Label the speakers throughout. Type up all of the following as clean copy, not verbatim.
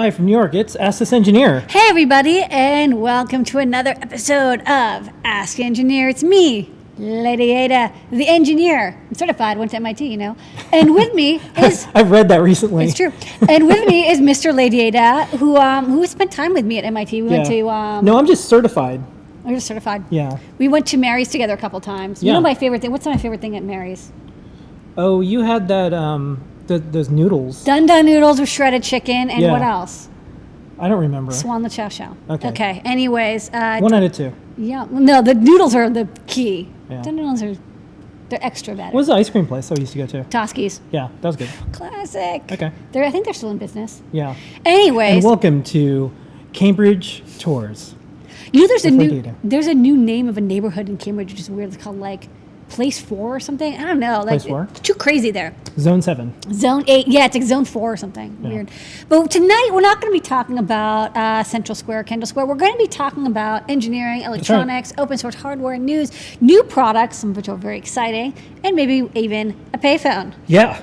Speaker 1: Live from New York, it's Ask This Engineer.
Speaker 2: Hey everybody, and welcome to another episode of Ask Engineer. It's me, Lady Ada, the engineer. I'm certified, went to MIT, you know. And with me is...
Speaker 1: I've read that recently.
Speaker 2: It's true. And with me is Mr. Lady Ada, who spent time with me at MIT. We went to...
Speaker 1: No, I'm just certified.
Speaker 2: I'm just certified.
Speaker 1: Yeah.
Speaker 2: We went to Mary's together a couple times.
Speaker 1: Yeah.
Speaker 2: You know my favorite thing? What's my favorite thing at Mary's?
Speaker 1: Oh, you had that, those noodles.
Speaker 2: Dun Dun noodles with shredded chicken, and what else?
Speaker 1: I don't remember.
Speaker 2: Swan the chow chow.
Speaker 1: Okay.
Speaker 2: Anyways.
Speaker 1: 1 out of 2.
Speaker 2: Yeah. No, the noodles are the key.
Speaker 1: Yeah.
Speaker 2: The noodles they're extra better.
Speaker 1: What was the ice cream place I used to go to?
Speaker 2: Toski's.
Speaker 1: Yeah, that was good.
Speaker 2: Classic.
Speaker 1: Okay.
Speaker 2: I think they're still in business.
Speaker 1: Yeah.
Speaker 2: Anyways.
Speaker 1: And welcome to Cambridge Tours.
Speaker 2: You know, there's a new name of a neighborhood in Cambridge, which is weird. It's called like Place 4 or something. I don't know.
Speaker 1: Place 4?
Speaker 2: It's too crazy there.
Speaker 1: Zone 7.
Speaker 2: Zone 8. Yeah, it's like Zone 4 or something.
Speaker 1: Yeah.
Speaker 2: Weird. But tonight, we're not going to be talking about Central Square, Kendall Square. We're going to be talking about engineering, electronics, open source hardware, and news, new products, some of which are very exciting, and maybe even a payphone.
Speaker 1: Yeah,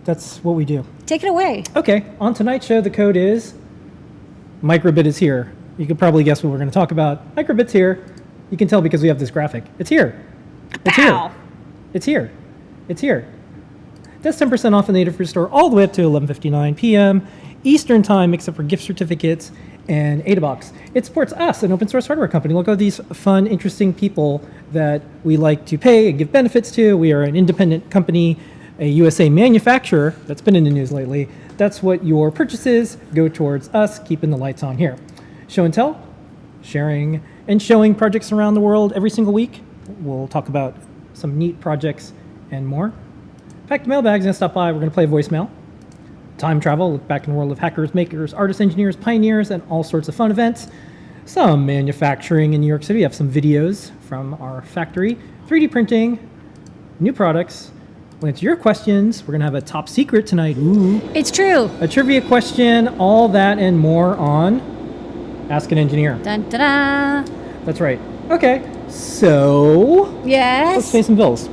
Speaker 1: that's what we do.
Speaker 2: Take it away.
Speaker 1: Okay, on tonight's show, the code is microbit is here. You could probably guess what we're going to talk about. Microbit's here. You can tell because we have this graphic. It's here. It's here. It's here. It's here. That's 10% off in the Adafruit store all the way up to 11:59 p.m. Eastern time, except for gift certificates and AdaBox. It supports us, an open source hardware company. Look at these fun, interesting people that we like to pay and give benefits to. We are an independent company, a USA manufacturer that's been in the news lately. That's what your purchases go towards us, keeping the lights on here. Show and tell, sharing and showing projects around the world every single week. We'll talk about some neat projects and more. In fact, mailbag's gonna stop by. We're gonna play voicemail. Time travel, look back in the world of hackers, makers, artists, engineers, pioneers, and all sorts of fun events. Some manufacturing in New York City. We have some videos from our factory. 3D printing, new products. We'll answer your questions. We're gonna have a top secret tonight. Ooh.
Speaker 2: It's true.
Speaker 1: A trivia question, all that and more on Ask an Engineer.
Speaker 2: Dun, da, da.
Speaker 1: That's right. Okay, so
Speaker 2: Yes.
Speaker 1: let's pay some bills.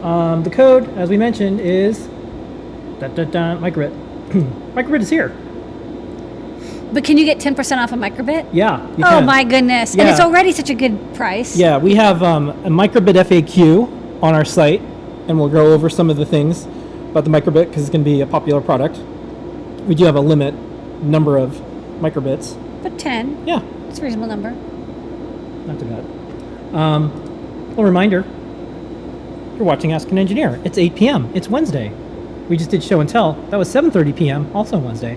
Speaker 1: The code, as we mentioned, is microbit. Microbit is here.
Speaker 2: But can you get 10% off a microbit?
Speaker 1: Yeah, you
Speaker 2: Oh
Speaker 1: can.
Speaker 2: my goodness.
Speaker 1: Yeah.
Speaker 2: And it's already such a good price.
Speaker 1: Yeah, we have a microbit FAQ on our site, and we'll go over some of the things about the microbit because it's going to be a popular product. We do have a limit number of microbits.
Speaker 2: But 10.
Speaker 1: Yeah,
Speaker 2: It's a reasonable number.
Speaker 1: not too bad. A reminder, you're watching Ask an Engineer. It's 8 p.m. It's Wednesday. We just did show and tell. That was 7:30 p.m. also Wednesday.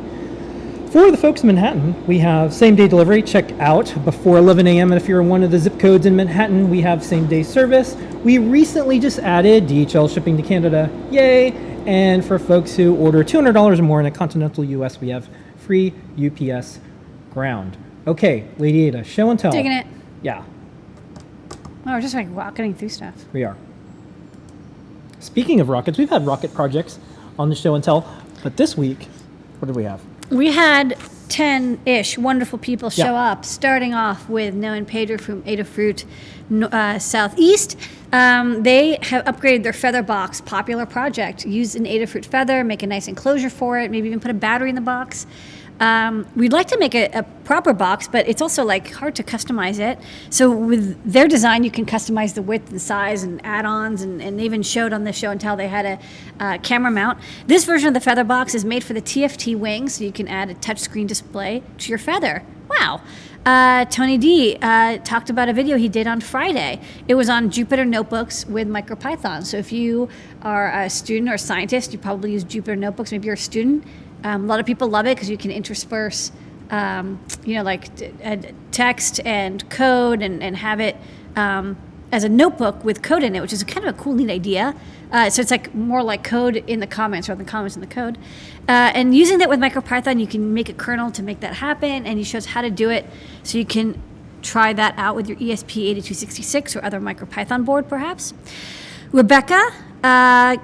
Speaker 1: For the folks in Manhattan, we have same-day delivery. Check out before 11 a.m. And if you're in one of the zip codes in Manhattan, we have same-day service. We recently just added DHL shipping to Canada. Yay! And for folks who order $200 or more in the continental U.S., we have free UPS ground. Okay, Lady Ada, show and tell.
Speaker 2: Digging it.
Speaker 1: Yeah,
Speaker 2: Oh, we're just like rocketing through stuff.
Speaker 1: we are. Speaking of rockets, we've had rocket projects on the show and tell, but this week, what did we have?
Speaker 2: We had 10-ish wonderful people show
Speaker 1: Yeah.
Speaker 2: up, starting off with Noah and Pedro from Adafruit Southeast. They have upgraded their feather box, popular project. Use an Adafruit feather, make a nice enclosure for it, maybe even put a battery in the box. We'd like to make a proper box, but it's also like hard to customize it. So with their design, you can customize the width and size and add-ons, and they even showed on the show and tell they had a camera mount. This version of the feather box is made for the TFT wing, so you can add a touchscreen display to your feather. Wow. Tony D talked about a video he did on Friday. It was on Jupyter Notebooks with MicroPython. So if you are a student or a scientist, you probably use Jupyter Notebooks. Maybe you're a student. A lot of people love it because you can intersperse, text and code and have it as a notebook with code in it, which is kind of a cool, neat idea. So it's like more like code in the comments rather than comments in the code. And using that with MicroPython, you can make a kernel to make that happen, and he shows how to do it. So you can try that out with your ESP8266 or other MicroPython board, perhaps. Rebecca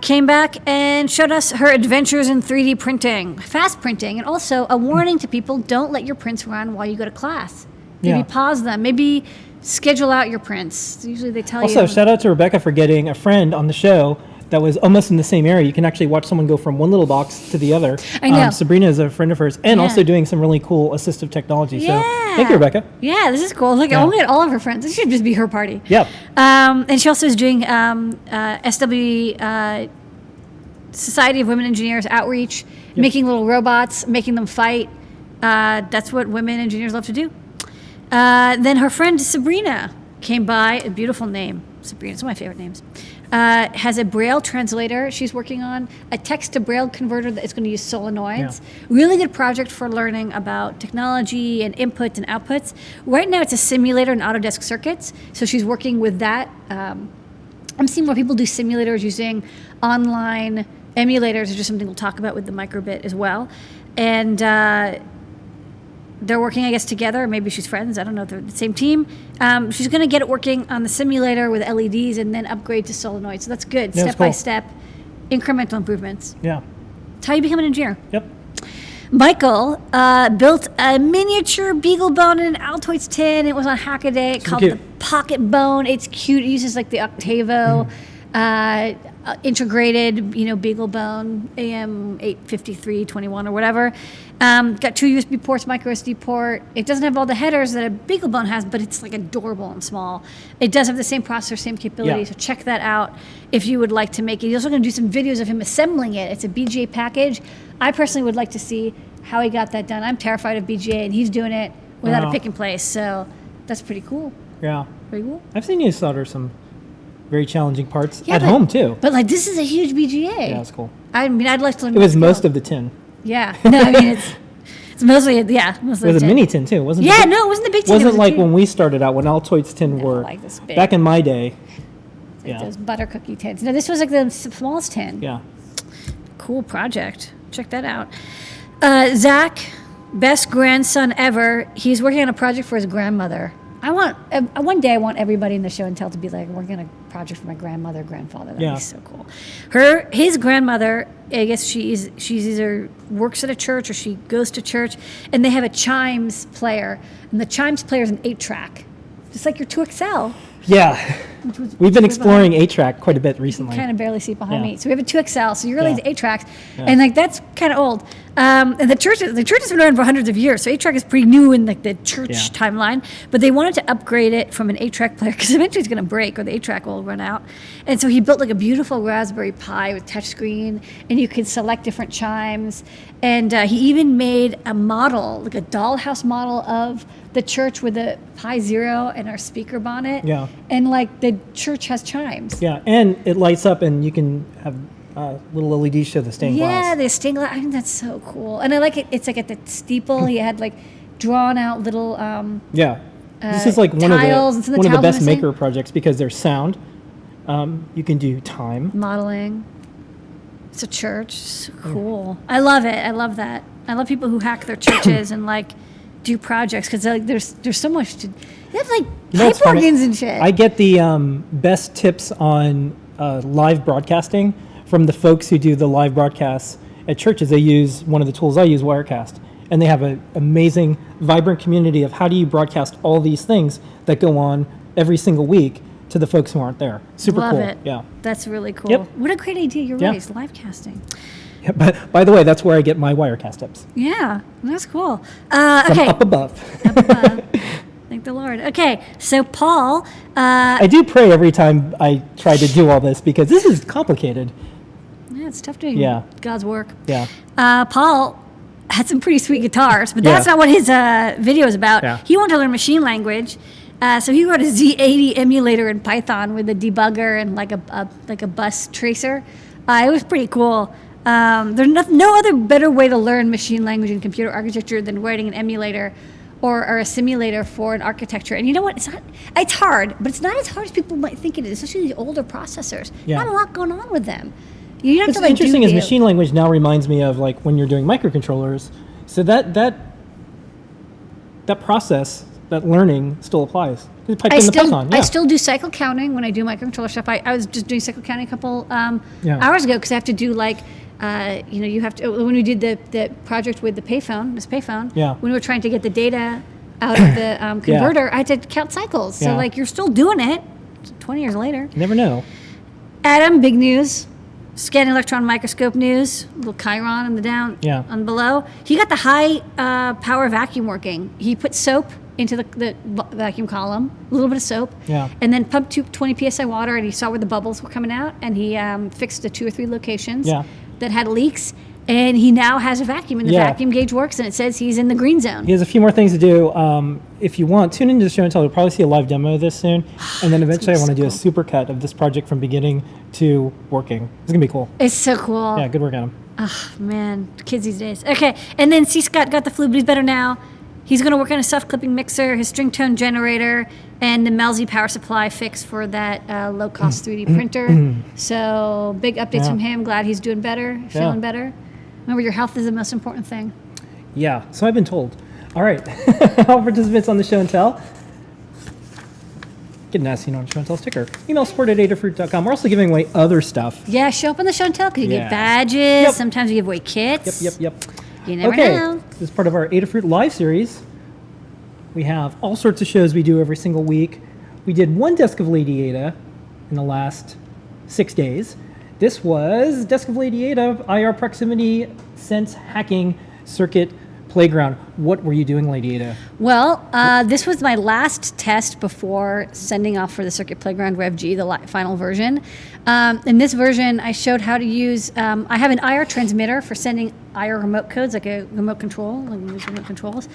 Speaker 2: came back and showed us her adventures in 3D printing, fast printing, and also a warning to people: don't let your prints run while you go to class. Maybe
Speaker 1: Yeah.
Speaker 2: pause them. Maybe schedule out your prints. Usually they tell you.
Speaker 1: Also, shout out to Rebecca for getting a friend on the show that was almost in the same area. You can actually watch someone go from one little box to the other.
Speaker 2: I know.
Speaker 1: Sabrina is a friend of hers, and also doing some really cool assistive technology. So thank you, Rebecca.
Speaker 2: Yeah, this is cool. Look, I want to get all of her friends. This should just be her party.
Speaker 1: Yep.
Speaker 2: And she also is doing SW Society of Women Engineers outreach, making little robots, making them fight. That's what women engineers love to do. Then her friend Sabrina came by, a beautiful name. Sabrina, it's one of my favorite names. Has a Braille translator she's working on, a text-to-Braille converter that is going to use solenoids. Yeah. Really good project for learning about technology and inputs and outputs. Right now it's a simulator and Autodesk circuits, so she's working with that. I'm seeing more people do simulators using online emulators, which is something we'll talk about with the microbit as well. And they're working, I guess, together. Maybe she's friends. I don't know if they're the same team. She's going to get it working on the simulator with LEDs and then upgrade to solenoid. So that's good.
Speaker 1: Yeah,
Speaker 2: step by step, incremental improvements.
Speaker 1: Yeah.
Speaker 2: That's how you become an engineer.
Speaker 1: Yep.
Speaker 2: Michael built a miniature beagle bone in an Altoids tin. It was on Hackaday called the Pocket Bone. It's cute. It uses like the Octavo integrated, beagle bone, AM85321 or whatever. Got 2 USB ports, micro SD port. It doesn't have all the headers that a beagle bone has, but it's like adorable and small. It does have the same processor, same capability, so check that out if you would like to make it. He's also going to do some videos of him assembling it. It's a BGA package. I personally would like to see how he got that done. I'm terrified of BGA, and he's doing it without a pick and place, so that's pretty cool.
Speaker 1: Yeah.
Speaker 2: Pretty cool.
Speaker 1: I've seen you solder some very challenging parts at home too.
Speaker 2: But like this is a huge BGA.
Speaker 1: Yeah, it's cool.
Speaker 2: I mean, I'd like to learn.
Speaker 1: It was most of the tin.
Speaker 2: Yeah. No, I mean it's mostly
Speaker 1: It was a mini tin too, wasn't it?
Speaker 2: Yeah, no, it wasn't the big tin.
Speaker 1: Wasn't like when we started out when Altoids tin were
Speaker 2: like this big.
Speaker 1: back in my day.
Speaker 2: Like those butter cookie tins. No, this was like the smallest tin.
Speaker 1: Yeah.
Speaker 2: Cool project. Check that out. Zach, best grandson ever. He's working on a project for his grandmother. One day I want everybody in the show and tell to be like, working on a project for my grandmother, grandfather. That'd be so cool. His grandmother, I guess she's either works at a church or she goes to church, and they have a chimes player, and the chimes player is an 8-track, just like your 2XL.
Speaker 1: Yeah. We've been exploring 8-track quite a bit recently.
Speaker 2: You kind of barely see it behind me. So we have a 2XL, so you're really into 8-tracks. Yeah. And like that's kind of old. And the church has been around for hundreds of years, so 8-track is pretty new in like the church timeline. But they wanted to upgrade it from an 8-track player because eventually it's going to break or the 8-track will run out. And so he built like a beautiful Raspberry Pi with touchscreen, and you could select different chimes. And he even made a model, like a dollhouse model of the church with a Pi Zero and our speaker bonnet. Yeah. And like the church has chimes.
Speaker 1: Yeah, and it lights up, and you can have little LEDs show the stained glass.
Speaker 2: Yeah, the stained glass. I think that's so cool. And I like it. It's like at the steeple, he had like drawn out little.
Speaker 1: This is like one of the best maker projects because there's sound. You can do time
Speaker 2: modeling. It's a church. So cool. I love it. I love that. I love people who hack their churches and like do projects because like there's so much to. They have like pipe organs and shit.
Speaker 1: I get the best tips on live broadcasting from the folks who do the live broadcasts at churches. They use one of the tools I use, Wirecast, and they have an amazing, vibrant community of how do you broadcast all these things that go on every single week to the folks who aren't there. Super
Speaker 2: Love
Speaker 1: cool.
Speaker 2: It.
Speaker 1: Yeah,
Speaker 2: that's really cool.
Speaker 1: Yep.
Speaker 2: What a great idea! You're right. It's live casting.
Speaker 1: Yeah, but by the way, that's where I get my Wirecast tips.
Speaker 2: Yeah, that's cool.
Speaker 1: From
Speaker 2: okay.
Speaker 1: up above.
Speaker 2: Up above. Thank the Lord. Okay, so Paul.
Speaker 1: I do pray every time I try to do all this because this is complicated.
Speaker 2: Yeah, it's tough doing God's work.
Speaker 1: Yeah.
Speaker 2: Paul had some pretty sweet guitars, but that's not what his video is about. Yeah. He wanted to learn machine language, so he wrote a Z80 emulator in Python with a debugger and like a bus tracer. It was pretty cool. There's no other better way to learn machine language and computer architecture than writing an emulator or a simulator for an architecture. And you know what? It's hard, but it's not as hard as people might think it is, especially these older processors. Yeah. Not a lot going on with them. You don't have to, like,
Speaker 1: interesting is machine language now reminds me of like when you're doing microcontrollers. So that process, that learning still applies.
Speaker 2: I still do cycle counting when I do microcontroller stuff. I was just doing cycle counting a couple hours ago because I have to do like, you have to, when we did the project with this payphone, when we were trying to get the data out of the converter, I had to count cycles. So like you're still doing it 20 years later.
Speaker 1: You never know.
Speaker 2: Adam, big news. Scanning electron microscope news, little Chiron in the down,
Speaker 1: Yeah.
Speaker 2: on below. He got the high power vacuum working. He put soap into the vacuum column, a little bit of soap,
Speaker 1: Yeah.
Speaker 2: and then pumped 20 psi water, and he saw where the bubbles were coming out, and he fixed the 2 or 3 locations
Speaker 1: Yeah.
Speaker 2: that had leaks, and he now has a vacuum, and the
Speaker 1: Yeah.
Speaker 2: vacuum gauge works, and it says he's in the green zone.
Speaker 1: He has a few more things to do. If you want, tune into the show and tell. You'll probably see a live demo of this soon. And then eventually I want to do a super cut of this project from beginning to working. It's going to be cool.
Speaker 2: It's so cool.
Speaker 1: Yeah, good work on him.
Speaker 2: Oh, man, kids these days. Okay, and then C. Scott got the flu, but he's better now. He's going to work on a soft-clipping mixer, his string tone generator, and the Melzi power supply fix for that low-cost 3D printer. So big updates
Speaker 1: Yeah.
Speaker 2: from him. Glad he's doing better, feeling better. Remember, your health is the most important thing.
Speaker 1: Yeah, so I've been told. All right. All participants on the show and tell. Get an show and tell sticker. Email support@adafruit.com. We're also giving away other stuff.
Speaker 2: Yeah, show up on the show and tell because you
Speaker 1: Yeah.
Speaker 2: get badges.
Speaker 1: Yep.
Speaker 2: Sometimes you give away kits.
Speaker 1: Yep.
Speaker 2: You never
Speaker 1: Okay,
Speaker 2: know.
Speaker 1: this is part of our Adafruit Live series. We have all sorts of shows we do every single week. We did one Desk of Lady Ada in the last 6 days. This was Desk of Lady Ada, IR proximity sense hacking circuit playground. What were you doing, Lady Ada?
Speaker 2: Well, this was my last test before sending off for the Circuit Playground Rev G, the final version. In this version, I showed how to use, I have an IR transmitter for sending IR remote codes, like a remote control, like these remote controls.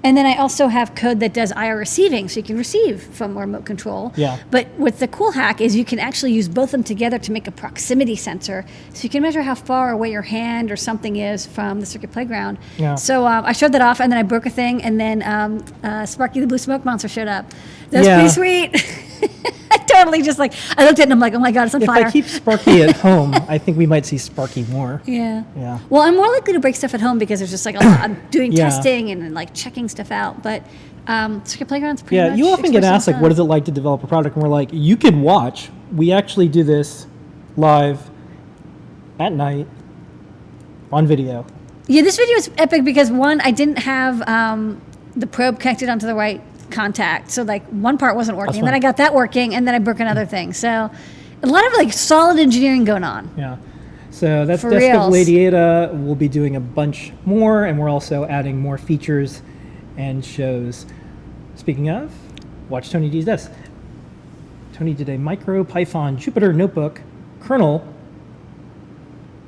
Speaker 2: And then I also have code that does IR receiving, so you can receive from a remote control.
Speaker 1: Yeah.
Speaker 2: But what's the cool hack is you can actually use both of them together to make a proximity sensor. So you can measure how far away your hand or something is from the Circuit Playground.
Speaker 1: Yeah.
Speaker 2: So I showed that off, and then I broke a thing, and then Sparky the Blue Smoke Monster showed up. That was pretty sweet. I totally just like, I looked at it and I'm like, oh my God, it's on
Speaker 1: If
Speaker 2: fire.
Speaker 1: I keep Sparky at home, I think we might see Sparky more.
Speaker 2: Yeah.
Speaker 1: Yeah.
Speaker 2: Well, I'm more likely to break stuff at home because there's just like a lot, I'm doing
Speaker 1: Yeah.
Speaker 2: testing and like checking stuff out. But Circuit Playground's pretty
Speaker 1: Yeah,
Speaker 2: much
Speaker 1: you often get
Speaker 2: expressing
Speaker 1: asked, like,
Speaker 2: itself.
Speaker 1: what is it like to develop a product? And we're like, you could watch. We actually do this live at night on video.
Speaker 2: Yeah, this video is epic because one, I didn't have the probe connected onto the right contact. So like one part wasn't working, and then
Speaker 1: fun.
Speaker 2: I got that working, and then I broke another thing. So a lot of like solid engineering going on.
Speaker 1: Yeah. So that's
Speaker 2: For
Speaker 1: Desk of
Speaker 2: reals.
Speaker 1: Lady Ada. We'll be doing a bunch more, and we're also adding more features and shows. Speaking of, watch Tony D's desk. Tony did a MicroPython Jupyter notebook kernel.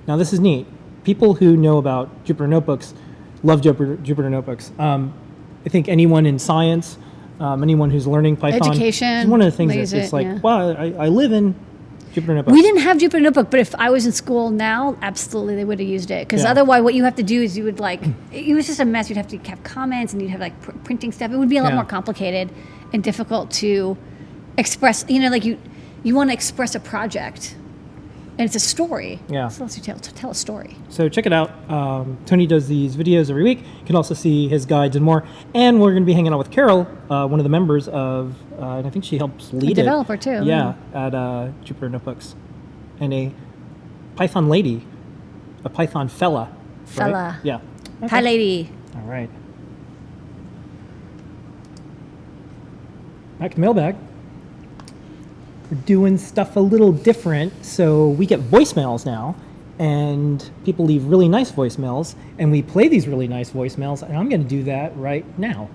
Speaker 1: Now this is neat. People who know about Jupyter notebooks love Jupyter notebooks. I think anyone in science, anyone who's learning Python,
Speaker 2: Education,
Speaker 1: it's one of the things
Speaker 2: they
Speaker 1: that's
Speaker 2: use
Speaker 1: just
Speaker 2: it,
Speaker 1: like,
Speaker 2: yeah.
Speaker 1: wow, I live in Jupyter notebooks.
Speaker 2: We didn't have Jupyter Notebook, but if I was in school now, absolutely they would have used it. Because
Speaker 1: Yeah.
Speaker 2: otherwise, what you have to do is you would like, it was just a mess. You'd have to have comments and you'd have like printing stuff. It would be a lot
Speaker 1: Yeah.
Speaker 2: more complicated and difficult to express. You know, like you want to express a project, and it's a story.
Speaker 1: Yeah.
Speaker 2: So let's tell a story.
Speaker 1: So check it out. Tony does these videos every week. You can also see his guides and more. And we're going to be hanging out with Carol, one of the members of, and I think she helps lead it.
Speaker 2: developer too,
Speaker 1: Yeah, at Jupyter Notebooks. And a Python lady, a Python fella. right?
Speaker 2: Fella.
Speaker 1: Yeah.
Speaker 2: Hi, lady.
Speaker 1: All right. Back to mailbag. We're doing stuff a little different. So we get voicemails now, and people leave really nice voicemails, and we play these really nice voicemails, and I'm going to do that right now.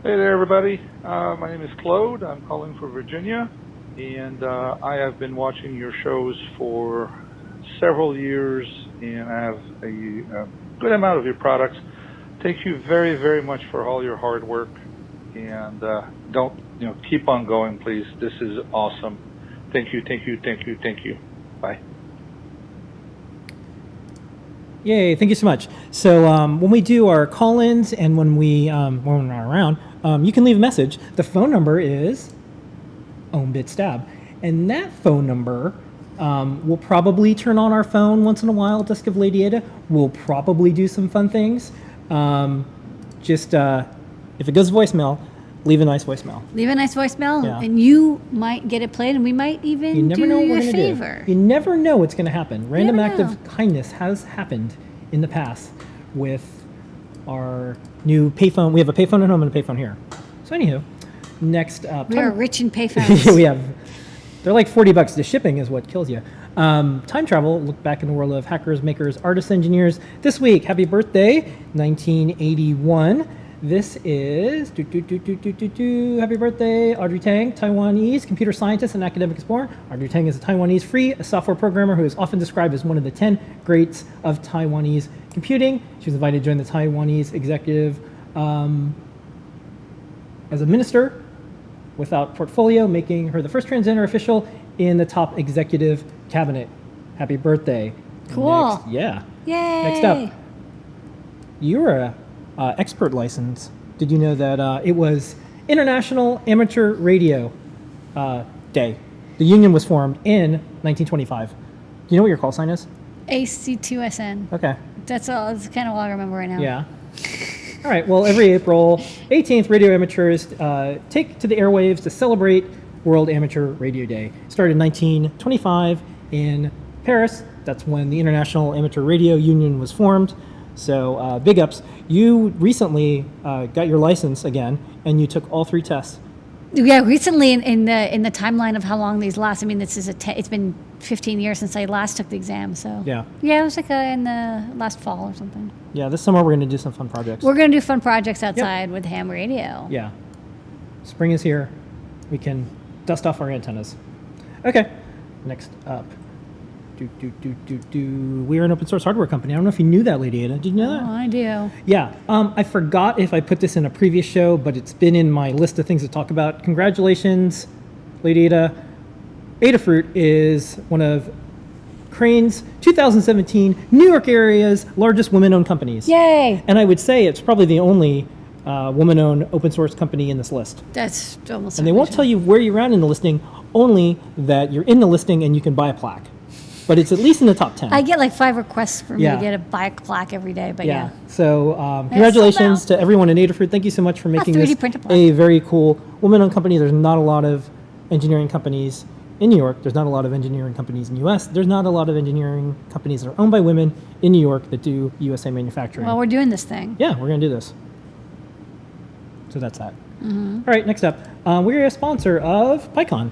Speaker 3: Hey there, everybody. My name is Claude. I'm calling from Virginia, and I have been watching your shows for several years, and I have a good amount of your products. Thank you very, very much for all your hard work, and keep on going, please. This is awesome. Thank you, thank you, thank you, thank you. Bye.
Speaker 1: Yay, thank you so much. So when we do our call-ins and when we're not around, you can leave a message. The phone number is OwnBitStab. And that phone number will probably turn on our phone once in a while, Desk of Lady Ada. We'll probably do some fun things. If it goes voicemail, leave a nice voicemail.
Speaker 2: Leave a nice voicemail,
Speaker 1: Yeah.
Speaker 2: and you might get it played, and we might even
Speaker 1: You never
Speaker 2: do
Speaker 1: know what
Speaker 2: you
Speaker 1: we're
Speaker 2: a
Speaker 1: going to
Speaker 2: favor.
Speaker 1: do. You never know what's going to happen. Random
Speaker 2: never
Speaker 1: act
Speaker 2: know.
Speaker 1: of kindness has happened in the past with our new payphone. We have a payphone at home and a payphone here. So anywho, next up.
Speaker 2: We are rich in payphones.
Speaker 1: We have. They're like $40. The shipping is what kills you. Time travel, look back in the world of hackers, makers, artists, engineers. This week, happy birthday, 1981. This is, happy birthday, Audrey Tang, Taiwanese computer scientist and academic is born. Audrey Tang is a Taiwanese free software programmer who is often described as one of the 10 greats of Taiwanese computing. She was invited to join the Taiwanese executive as a minister without portfolio, making her the first transgender official in the top executive cabinet. Happy birthday.
Speaker 2: Cool.
Speaker 1: Yeah.
Speaker 2: Yay.
Speaker 1: Next up, you're a expert license. Did you know that it was International Amateur Radio Day? The union was formed in 1925. Do you know what your call sign is?
Speaker 2: AC2SN.
Speaker 1: Okay.
Speaker 2: That's all. That's kind of all I remember right now.
Speaker 1: Yeah. All right. Well, every April 18th, radio amateurs take to the airwaves to celebrate World Amateur Radio Day. It started in 1925 in Paris. That's when the International Amateur Radio Union was formed. So big ups. You recently got your license again, and you took all 3 tests.
Speaker 2: Yeah, recently in the timeline of how long these last. I mean, this is it's been 15 years since I last took the exam. So
Speaker 1: Yeah.
Speaker 2: it was like in the last fall or something.
Speaker 1: Yeah, this summer we're going to do some fun projects.
Speaker 2: We're gonna do fun projects outside with ham radio.
Speaker 1: Yeah. Spring is here. We can dust off our antennas. Okay. Next up. We're an open source hardware company. I don't know if you knew that, Lady Ada. Did you know that?
Speaker 2: Oh, I do.
Speaker 1: Yeah. I forgot if I put this in a previous show, but it's been in my list of things to talk about. Congratulations, Lady Ada. Adafruit is one of Crane's 2017 New York area's largest women-owned companies.
Speaker 2: Yay!
Speaker 1: And I would say it's probably the only woman-owned open source company in this list.
Speaker 2: That's almost.
Speaker 1: And they won't tell you where you're at in the listing, only that you're in the listing and you can buy a plaque. But it's at least in the top 10.
Speaker 2: I get like 5 requests for me
Speaker 1: Yeah.
Speaker 2: to get a bike plaque every day, but yeah.
Speaker 1: So congratulations
Speaker 2: sold
Speaker 1: to everyone in Adafruit. Thank you so much for making
Speaker 2: 3D
Speaker 1: this
Speaker 2: printer plaque.
Speaker 1: a very cool woman-owned company. There's not a lot of engineering companies in New York. There's not a lot of engineering companies in the U.S. There's not a lot of engineering companies that are owned by women in New York that do USA manufacturing.
Speaker 2: Well, we're doing this thing.
Speaker 1: Yeah, we're going to do this. So that's that. All right, next up. We're a sponsor of PyCon.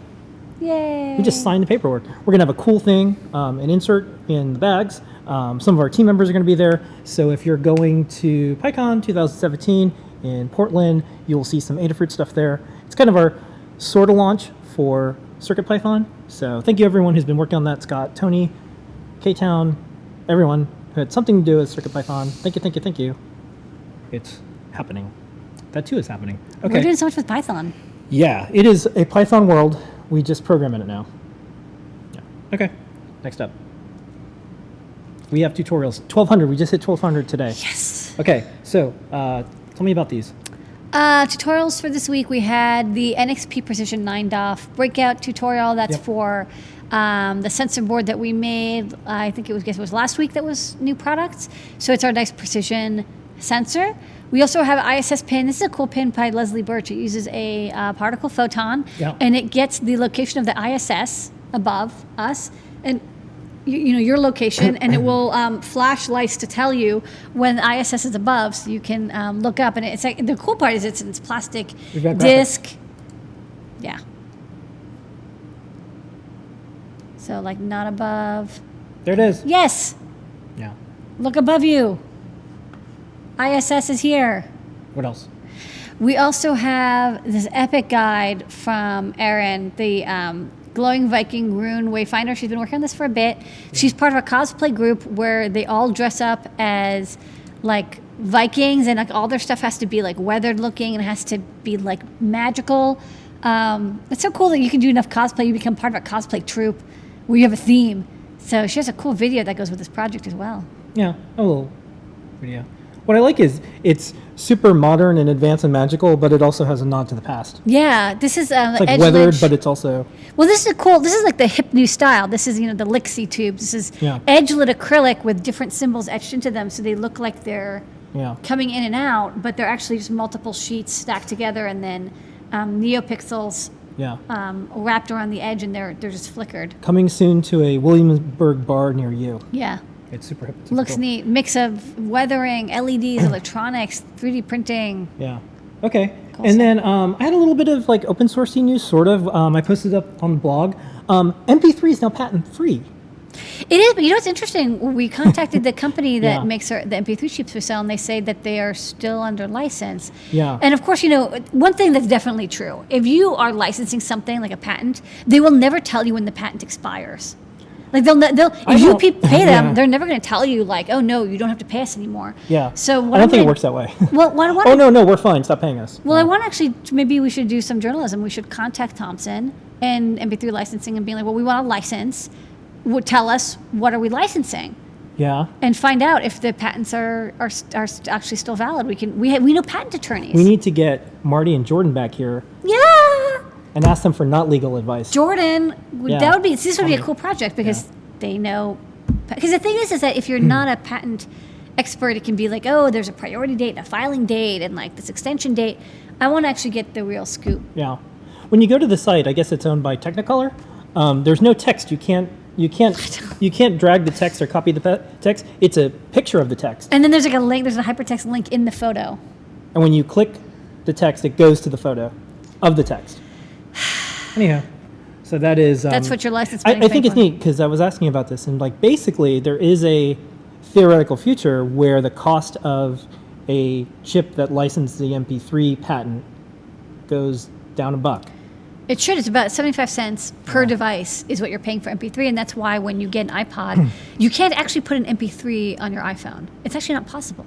Speaker 2: Yay!
Speaker 1: We just signed the paperwork. We're going to have a cool thing, an insert in the bags. Some of our team members are going to be there. So if you're going to PyCon 2017 in Portland, you'll see some Adafruit stuff there. It's kind of our sort of launch for CircuitPython. So thank you everyone who's been working on that. Scott, Tony, K-Town, everyone who had something to do with CircuitPython. Thank you, thank you, thank you. It's happening. That too is happening. Okay.
Speaker 2: We're doing so much with Python.
Speaker 1: Yeah, it is a Python world. We just program in it now. Yeah. Okay. Next up. We have tutorials. 1200. We just hit 1200 today.
Speaker 2: Yes.
Speaker 1: Okay. So tell me about these.
Speaker 2: Tutorials for this week, we had the NXP Precision 9DOF breakout tutorial. That's
Speaker 1: Yep.
Speaker 2: for the sensor board that we made. I think it was last week that was new products. So it's our nice precision sensor. We also have ISS pin. This is a cool pin by Leslie Birch. It uses a particle photon,
Speaker 1: Yep.
Speaker 2: and it gets the location of the ISS above us, and you know your location, and it will flash lights to tell you when the ISS is above, so you can look up. And it's like the cool part is it's plastic
Speaker 1: We've got graphics.
Speaker 2: disc. Yeah. So like not above.
Speaker 1: There it is.
Speaker 2: Yes.
Speaker 1: Yeah.
Speaker 2: Look above you. ISS is here.
Speaker 1: What else?
Speaker 2: We also have this epic guide from Erin, the Glowing Viking Rune Wayfinder. She's been working on this for a bit. She's part of a cosplay group where they all dress up as like Vikings, and like all their stuff has to be like weathered looking and has to be like magical. It's so cool that you can do enough cosplay. You become part of a cosplay troupe where you have a theme. So she has a cool video that goes with this project as well.
Speaker 1: Yeah. A little video. What I like is it's super modern and advanced and magical, but it also has a nod to the past.
Speaker 2: Yeah, this is
Speaker 1: It's like
Speaker 2: edge
Speaker 1: weathered,
Speaker 2: ledge.
Speaker 1: but it's also
Speaker 2: Well, this is cool. This is like the hip new style. This is, the Lixie tubes. This is
Speaker 1: Yeah.
Speaker 2: edge-lit acrylic with different symbols etched into them, so they look like they're
Speaker 1: yeah.
Speaker 2: coming in and out, but they're actually just multiple sheets stacked together, and then neopixels
Speaker 1: Yeah.
Speaker 2: wrapped around the edge, and they're just flickered.
Speaker 1: Coming soon to a Williamsburg bar near you.
Speaker 2: Yeah,
Speaker 1: It's super hip. Super
Speaker 2: looks
Speaker 1: cool.
Speaker 2: neat. Mix of weathering, LEDs, electronics, 3D printing.
Speaker 1: Yeah. Okay.
Speaker 2: Cool
Speaker 1: And
Speaker 2: stuff.
Speaker 1: then I had a little bit of like open sourcey news, sort of. I posted up on the blog. MP3 is now patent free.
Speaker 2: It is, but you know what's interesting? We contacted the company that
Speaker 1: Yeah.
Speaker 2: makes the MP3 chips for sale, and they say that they are still under license.
Speaker 1: Yeah.
Speaker 2: And of course, one thing that's definitely true: if you are licensing something like a patent, they will never tell you when the patent expires. Like they'll if you pay them,
Speaker 1: Yeah.
Speaker 2: they're never going to tell you like, oh no, you don't have to pay us anymore.
Speaker 1: Yeah.
Speaker 2: So
Speaker 1: I don't think it works that way.
Speaker 2: Well, what I want
Speaker 1: Oh, no, we're fine. Stop paying us.
Speaker 2: Well, I want to actually, maybe we should do some journalism. We should contact Thompson and MP3 licensing and be like, well, we want a license. Would tell us what are we licensing,
Speaker 1: Yeah.
Speaker 2: and find out if the patents are actually still valid. We know patent attorneys.
Speaker 1: We need to get Marty and Jordan back here
Speaker 2: Yeah,
Speaker 1: and ask them for not legal advice.
Speaker 2: Jordan.
Speaker 1: Yeah.
Speaker 2: This would be a cool project because they know. Because the thing is that if you're not a patent expert, it can be like, oh, there's a priority date, and a filing date, and like this extension date. I want to actually get the real scoop.
Speaker 1: Yeah. When you go to the site, I guess it's owned by Technicolor. There's no text. You can't drag the text or copy the text. It's a picture of the text.
Speaker 2: And then there's like a link. There's a hypertext link in the photo.
Speaker 1: And when you click the text, it goes to the photo of the text. Anyhow, so that is...
Speaker 2: That's what your license.
Speaker 1: I think it's neat because I was asking about this, and like basically there is a theoretical future where the cost of a chip that licensed the MP3 patent goes down $1.
Speaker 2: It should. It's about 75 cents per device is what you're paying for MP3, and that's why when you get an iPod, you can't actually put an MP3 on your iPhone. It's actually not possible.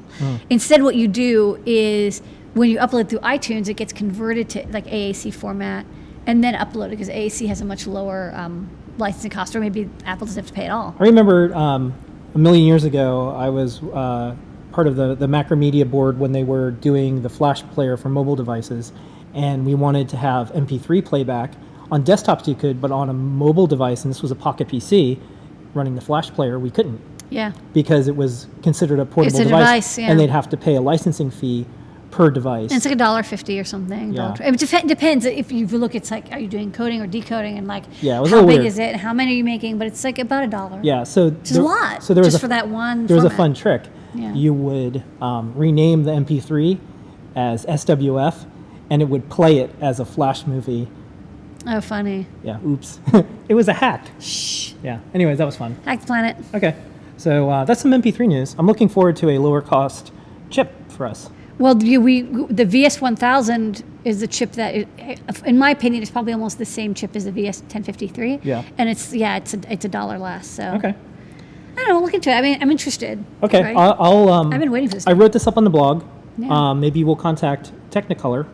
Speaker 2: Instead, what you do is when you upload through iTunes, it gets converted to like AAC format and then uploaded because AAC has a much lower licensing cost, or maybe Apple doesn't have to pay at all.
Speaker 1: I remember a million years ago, I was part of the Macromedia board when they were doing the Flash player for mobile devices. And we wanted to have MP3 playback. On desktops you could, but on a mobile device, and this was a Pocket PC, running the Flash player, we couldn't.
Speaker 2: Yeah.
Speaker 1: Because it was considered a portable
Speaker 2: It's a device, yeah.
Speaker 1: and they'd have to pay a licensing fee per device.
Speaker 2: And it's like $1.50 or something.
Speaker 1: Yeah.
Speaker 2: It depends. If you look, it's like, are you doing coding or decoding, and like,
Speaker 1: Yeah, it was a
Speaker 2: how
Speaker 1: little
Speaker 2: big
Speaker 1: weird.
Speaker 2: is it? How many are you making? But it's like about $1.
Speaker 1: Yeah, so
Speaker 2: Which is a lot.
Speaker 1: So there was
Speaker 2: just for that one.
Speaker 1: There was a
Speaker 2: format.
Speaker 1: fun trick.
Speaker 2: Yeah.
Speaker 1: You would rename the MP3 as SWF, and it would play it as a Flash movie.
Speaker 2: Oh, funny.
Speaker 1: Yeah, oops. It was a hack.
Speaker 2: Shh.
Speaker 1: Yeah. Anyways, that was fun.
Speaker 2: Hack the planet.
Speaker 1: Okay, so that's some MP3 news. I'm looking forward to a lower cost chip for us.
Speaker 2: Well, the VS1000 is the chip that, in my opinion, is probably almost the same chip as the VS1053.
Speaker 1: Yeah.
Speaker 2: And it's $1 less. So
Speaker 1: Okay.
Speaker 2: I don't know. Look into it. I mean, I'm interested.
Speaker 1: Okay.
Speaker 2: Right?
Speaker 1: I've
Speaker 2: I've been waiting for this.
Speaker 1: I wrote this up on the blog.
Speaker 2: Yeah.
Speaker 1: Maybe we'll contact Technicolor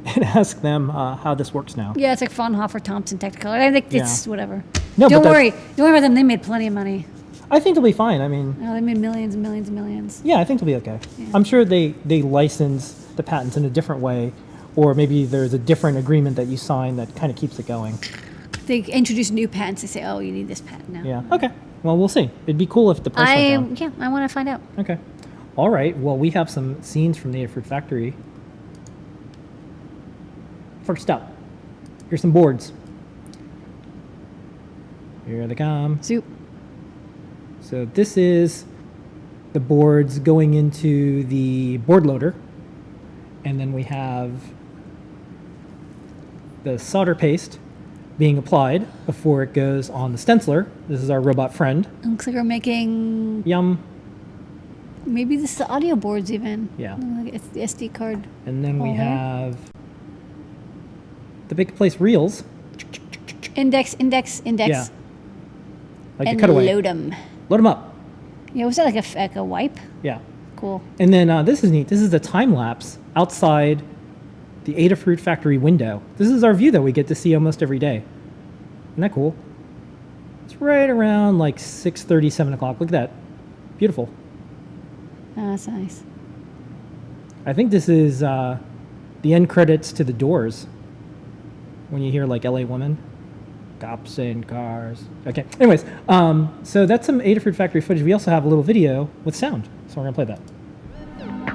Speaker 1: and ask them how this works now.
Speaker 2: Yeah, it's like Fraunhofer, Thompson, Technicolor. I think it's whatever.
Speaker 1: No,
Speaker 2: Don't
Speaker 1: but
Speaker 2: worry. Don't worry about them. They made plenty of money.
Speaker 1: I think they'll be fine. I mean,
Speaker 2: Oh, they made millions and millions and millions.
Speaker 1: yeah, I think they'll be okay. I'm sure they license the patents in a different way, or maybe there's a different agreement that you sign that kind of keeps it going.
Speaker 2: They introduce new patents. They say, oh, you need this patent now.
Speaker 1: Yeah. Okay. Well, we'll see. It'd be cool if the price went down.
Speaker 2: I want to find out.
Speaker 1: Okay. All right. Well, we have some scenes from the Adafruit factory. First up, here's some boards. Here they come.
Speaker 2: Soup.
Speaker 1: So this is the boards going into the board loader. And then we have the solder paste being applied before it goes on the stenciler. This is our robot friend.
Speaker 2: Looks like we're making,
Speaker 1: Yum.
Speaker 2: maybe this is the audio boards even.
Speaker 1: Yeah.
Speaker 2: Like it's the SD card.
Speaker 1: And then we
Speaker 2: Holder.
Speaker 1: have the big place reels.
Speaker 2: Index.
Speaker 1: Yeah. Like
Speaker 2: and
Speaker 1: a cutaway.
Speaker 2: load them.
Speaker 1: Load them up.
Speaker 2: Yeah, was that like a wipe?
Speaker 1: Yeah.
Speaker 2: Cool.
Speaker 1: And then this is neat. This is the time lapse outside the Adafruit factory window. This is our view that we get to see almost every day. Isn't that cool? It's right around like 6:30, 7 o'clock. Look at that. Beautiful.
Speaker 2: Oh, that's nice.
Speaker 1: I think this is the end credits to The Doors. When you hear like LA Woman. Cops and cars. Okay. Anyways, so that's some Adafruit factory footage. We also have a little video with sound. So we're going to play that.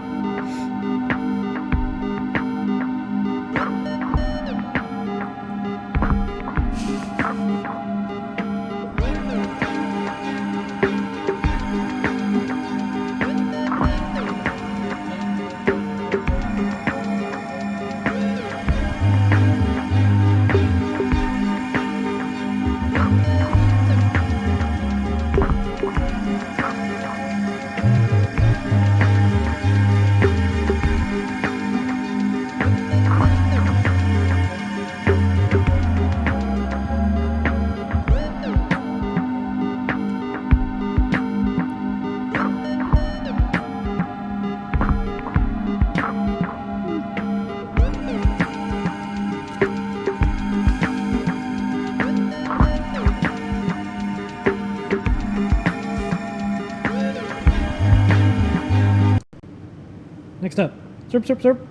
Speaker 1: next up. Zerp, zerp, zerp.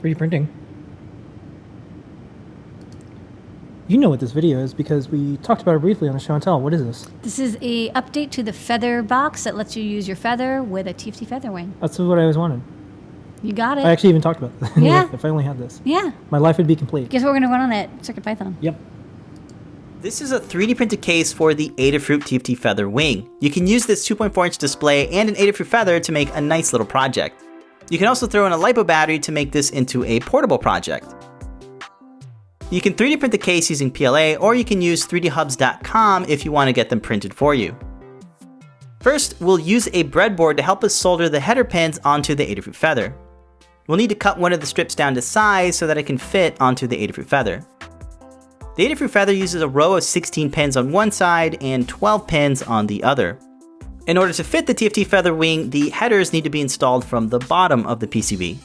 Speaker 1: 3D printing. You know what this video is because we talked about it briefly on the show and tell. What is this?
Speaker 2: This is a update to the feather box that lets you use your feather with a TFT feather wing.
Speaker 1: That's what I always wanted.
Speaker 2: You got it.
Speaker 1: I actually even talked about it.
Speaker 2: Yeah.
Speaker 1: If I only had this.
Speaker 2: Yeah.
Speaker 1: My life would be complete.
Speaker 2: Guess what we're going to run on it? CircuitPython.
Speaker 1: Yep.
Speaker 4: This is a 3D printed case for the Adafruit TFT Feather Wing. You can use this 2.4-inch display and an Adafruit Feather to make a nice little project. You can also throw in a LiPo battery to make this into a portable project. You can 3D print the case using PLA, or you can use 3dhubs.com if you want to get them printed for you. First, we'll use a breadboard to help us solder the header pins onto the Adafruit Feather. We'll need to cut one of the strips down to size so that it can fit onto the Adafruit Feather. The Adafruit Feather uses a row of 16 pins on one side and 12 pins on the other. In order to fit the TFT Feather Wing, the headers need to be installed from the bottom of the PCB.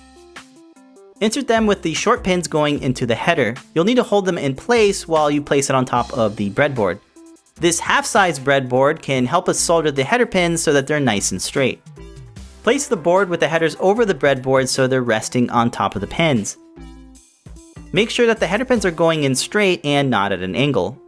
Speaker 4: Insert them with the short pins going into the header. You'll need to hold them in place while you place it on top of the breadboard. This half-size breadboard can help us solder the header pins so that they're nice and straight. Place the board with the headers over the breadboard so they're resting on top of the pins. Make sure that the header pins are going in straight and not at an angle.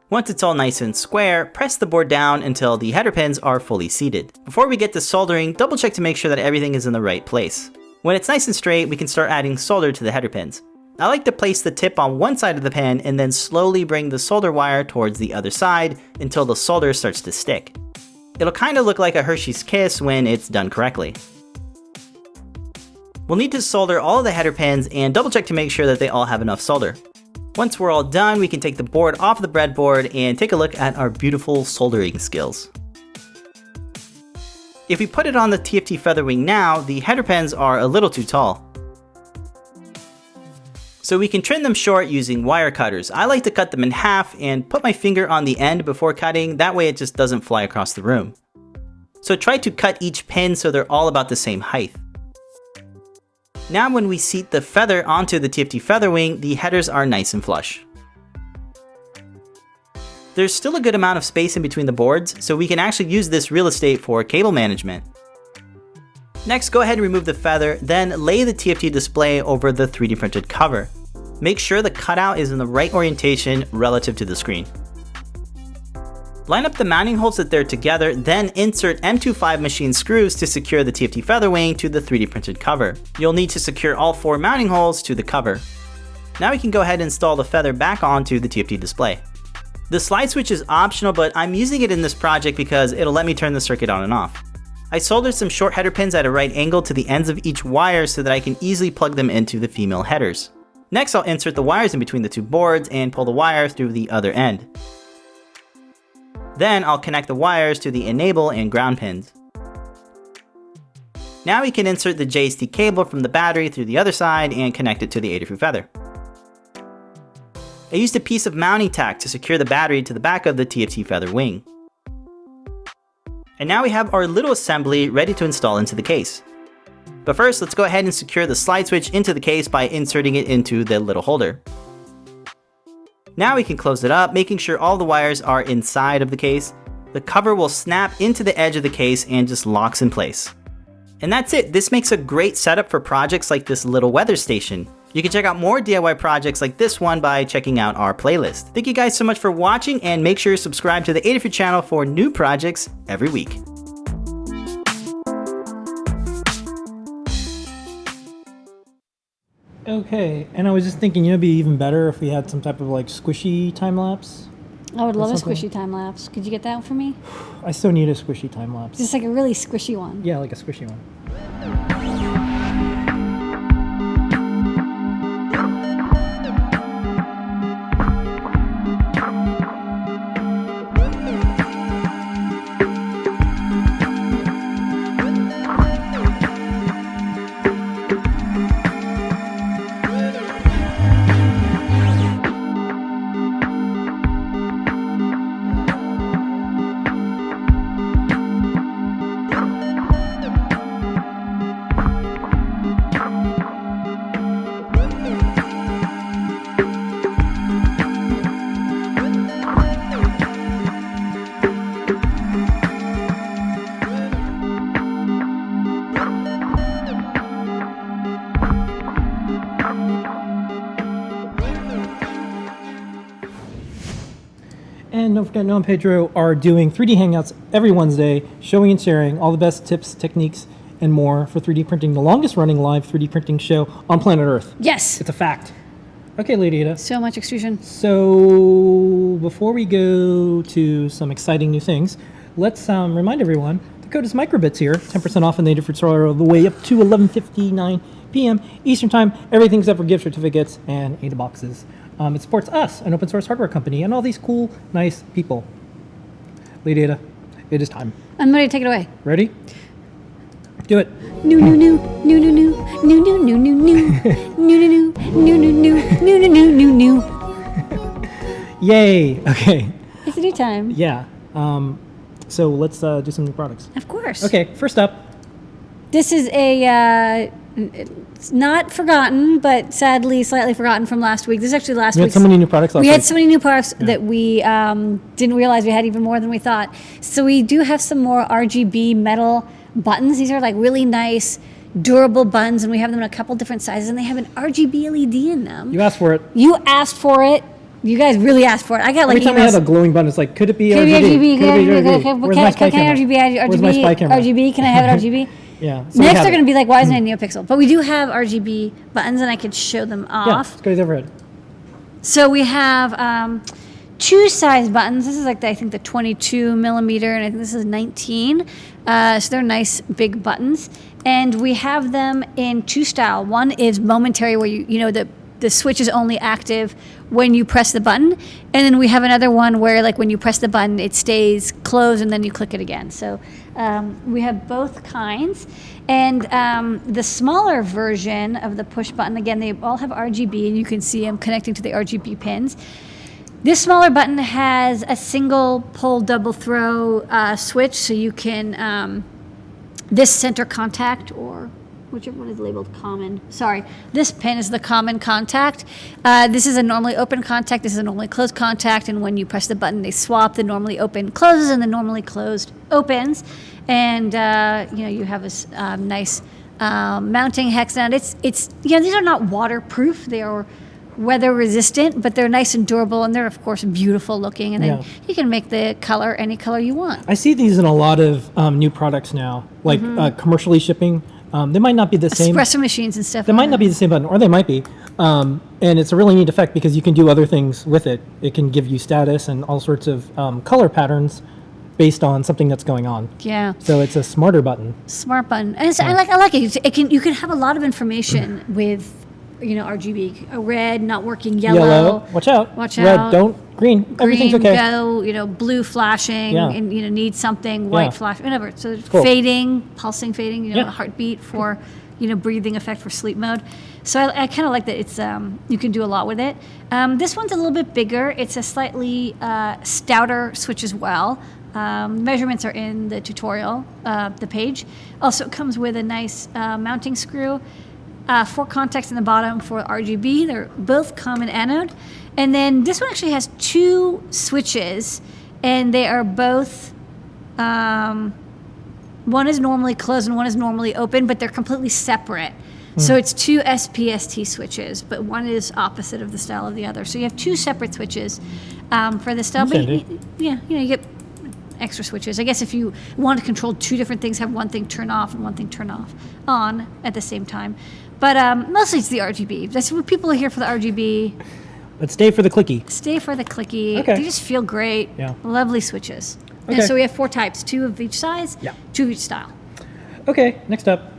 Speaker 4: Once it's all nice and square, press the board down until the header pins are fully seated. Before we get to soldering, double check to make sure that everything is in the right place. When it's nice and straight, we can start adding solder to the header pins. I like to place the tip on one side of the pin and then slowly bring the solder wire towards the other side until the solder starts to stick. It'll kind of look like a Hershey's Kiss when it's done correctly. We'll need to solder all of the header pins and double check to make sure that they all have enough solder. Once we're all done, we can take the board off the breadboard and take a look at our beautiful soldering skills. If we put it on the TFT Feather Wing now, the header pins are a little too tall. So we can trim them short using wire cutters. I like to cut them in half and put my finger on the end before cutting, that way it just doesn't fly across the room. So try to cut each pin so they're all about the same height. Now when we seat the feather onto the TFT Feather Wing, the headers are nice and flush. There's still a good amount of space in between the boards, so we can actually use this real estate for cable management. Next, go ahead and remove the feather, then lay the TFT display over the 3D printed cover. Make sure the cutout is in the right orientation relative to the screen. Line up the mounting holes so that they're together, then insert M25 machine screws to secure the TFT Feather Wing to the 3D printed cover. You'll need to secure all 4 mounting holes to the cover. Now we can go ahead and install the feather back onto the TFT display. The slide switch is optional, but I'm using it in this project because it'll let me turn the circuit on and off. I soldered some short header pins at a right angle to the ends of each wire so that I can easily plug them into the female headers. Next, I'll insert the wires in between the 2 boards and pull the wire through the other end. Then I'll connect the wires to the enable and ground pins. Now we can insert the JST cable from the battery through the other side and connect it to the Adafruit Feather. I used a piece of mounting tack to secure the battery to the back of the TFT Feather Wing. And now we have our little assembly ready to install into the case. But first, let's go ahead and secure the slide switch into the case by inserting it into the little holder. Now we can close it up, making sure all the wires are inside of the case. The cover will snap into the edge of the case and just locks in place. And that's it. This makes a great setup for projects like this little weather station. You can check out more DIY projects like this one by checking out our playlist. Thank you guys so much for watching, and make sure you subscribe to the Adafruit channel for new projects every week.
Speaker 1: Okay, and I was just thinking, it'd be even better if we had some type of like squishy time lapse.
Speaker 2: I would love a
Speaker 1: something.
Speaker 2: squishy time lapse. Could you get that for me?
Speaker 1: I still need a squishy time lapse.
Speaker 2: Just like a really squishy one.
Speaker 1: Yeah, like a squishy one. And don't forget, Noah and Pedro are doing 3D Hangouts every Wednesday, showing and sharing all the best tips, techniques, and more for 3D printing, the longest running live 3D printing show on planet Earth.
Speaker 2: Yes.
Speaker 1: It's a fact. Okay, Lady Ada.
Speaker 2: So much extrusion.
Speaker 1: So before we go to some exciting new things, let's remind everyone the code is microbits here, 10% off on the Adafruit store all the way up to 11:59 p.m. Eastern Time. Everything except for gift certificates and Ada boxes. It supports us, an open source hardware company, and all these cool, nice people. Lady Ada, it is time.
Speaker 2: I'm ready to take it away.
Speaker 1: Ready? Do it.
Speaker 2: New, new, new, new, new, new, new, new, new, new, new, new, new, new, new, new, new, new, new, new.
Speaker 1: Yay. Okay.
Speaker 2: It's a new time.
Speaker 1: Yeah. So let's do some new products.
Speaker 2: Of course.
Speaker 1: Okay. First up.
Speaker 2: This is a it's not forgotten, but sadly slightly forgotten from last week. This is actually last
Speaker 1: We
Speaker 2: week.
Speaker 1: had so many new products last
Speaker 2: We
Speaker 1: week.
Speaker 2: had so many new products that we didn't realize we had even more than we thought. So we do have some more RGB metal buttons. These are like really nice, durable buttons, and we have them in a couple different sizes, and they have an RGB LED in them.
Speaker 1: You asked for it.
Speaker 2: You asked for it. You guys really asked for it. I got like
Speaker 1: Every time I
Speaker 2: emails.
Speaker 1: have a glowing button, it's like, could it be
Speaker 2: Can
Speaker 1: RGB?
Speaker 2: it be RGB?
Speaker 1: Could it be RGB? Where's my spy
Speaker 2: Can I
Speaker 1: camera?
Speaker 2: RGB?
Speaker 1: Where's my spy camera?
Speaker 2: RGB? Can I have it RGB?
Speaker 1: Yeah. So we
Speaker 2: Next,
Speaker 1: have
Speaker 2: they're
Speaker 1: it.
Speaker 2: going to be like, why isn't it NeoPixel? But we do have RGB buttons, and I could show them
Speaker 1: Yeah,
Speaker 2: off.
Speaker 1: let's go to the overhead.
Speaker 2: So we have two size buttons. This is like, I think, the 22 millimeter, and I think this is 19. So they're nice big buttons. And we have them in two style. One is momentary, where you know, the switch is only active when you press the button. And then we have another one where, like, when you press the button, it stays closed and then you click it again. So we have both kinds. And the smaller version of the push button, again, they all have RGB, and you can see them connecting to the RGB pins. This smaller button has a single pull double throw switch, so you can, this center contact, or whichever one is labeled common. Sorry, this pin is the common contact. This is a normally open contact, this is a normally closed contact, and when you press the button, they swap. The normally open closes and the normally closed opens. And you know, you have a nice mounting hex. Now it's you know, these are not waterproof, they are weather resistant, but they're nice and durable, and they're of course beautiful looking, and then you can make the color any color you want.
Speaker 1: I see these in a lot of new products now, like commercially shipping. They might not be the same.
Speaker 2: Espresso machines and stuff.
Speaker 1: They might not be the same button, or they might be. And it's a really neat effect because you can do other things with it. It can give you status and all sorts of color patterns based on something that's going on.
Speaker 2: Yeah.
Speaker 1: So it's a smarter button.
Speaker 2: Smart button, and I like it. It can, you can have a lot of information with, you know, RGB. A red, not working, yellow.
Speaker 1: Watch out.
Speaker 2: Watch
Speaker 1: Red,
Speaker 2: out.
Speaker 1: don't. Green. Everything's
Speaker 2: Green,
Speaker 1: okay.
Speaker 2: go, you know, blue flashing,
Speaker 1: Yeah.
Speaker 2: and, you know, need something, white
Speaker 1: Yeah.
Speaker 2: flash, whatever. So
Speaker 1: Cool.
Speaker 2: fading, pulsing, fading, you know,
Speaker 1: Yeah.
Speaker 2: heartbeat for, you know, breathing effect for sleep mode. So I kind of like that it's, you can do a lot with it. This one's a little bit bigger. It's a slightly stouter switch as well. Measurements are in the tutorial, the page. Also, it comes with a nice mounting screw. 4 contacts in the bottom for RGB. They're both common anode. And then this one actually has 2 switches, and they are both, one is normally closed and one is normally open, but they're completely separate. So it's 2 SPST switches, but one is opposite of the style of the other. So you have 2 separate switches for this style. But yeah, you know, you get extra switches. I guess if you want to control 2 different things, have one thing turn off and one thing turn on at the same time. But mostly it's the RGB. That's what people are here for, the RGB.
Speaker 1: But stay for the clicky.
Speaker 2: Stay for the clicky.
Speaker 1: Okay.
Speaker 2: They just feel great.
Speaker 1: Yeah.
Speaker 2: Lovely switches.
Speaker 1: Okay.
Speaker 2: And so we have 4 types, 2 of each size,
Speaker 1: Yeah.
Speaker 2: 2 of each style.
Speaker 1: Okay, next up.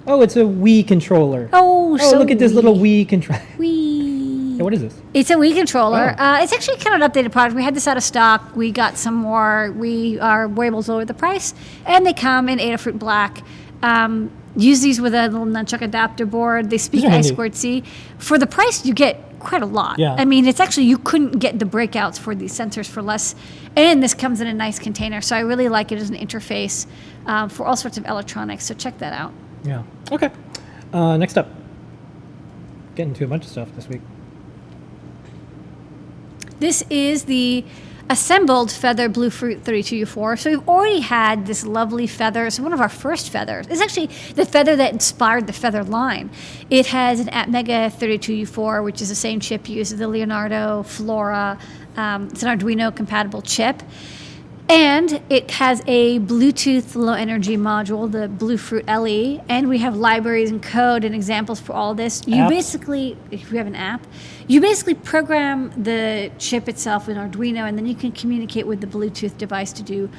Speaker 1: Oh, it's a Wii controller.
Speaker 2: Oh,
Speaker 1: Oh,
Speaker 2: so
Speaker 1: look at this little Wii controller.
Speaker 2: Wii.
Speaker 1: Yeah, what is this?
Speaker 2: It's a Wii controller.
Speaker 1: Oh.
Speaker 2: It's actually kind of an updated product. We had this out of stock. We got some more. We're able to lower the price, and they come in Adafruit Black. Use these with a little nunchuck adapter board. They speak
Speaker 1: These are handy.
Speaker 2: I2C. For the price, you get quite a lot.
Speaker 1: Yeah.
Speaker 2: I mean, it's actually, you couldn't get the breakouts for these sensors for less. And this comes in a nice container. So I really like it as an interface for all sorts of electronics. So check that out.
Speaker 1: Yeah. Okay. Next up. Getting to a bunch of stuff this week.
Speaker 2: This is the assembled Feather Bluefruit 32U4. So we've already had this lovely feather. It's one of our first feathers. It's actually the feather that inspired the Feather line. It has an Atmega 32U4, which is the same chip used as the Leonardo, Flora, It's an Arduino compatible chip. And it has a Bluetooth low energy module, the Bluefruit LE, and we have libraries and code and examples for all this. You
Speaker 1: Apps.
Speaker 2: basically, if you have an app, you basically program the chip itself in Arduino, and then you can communicate with the Bluetooth device to do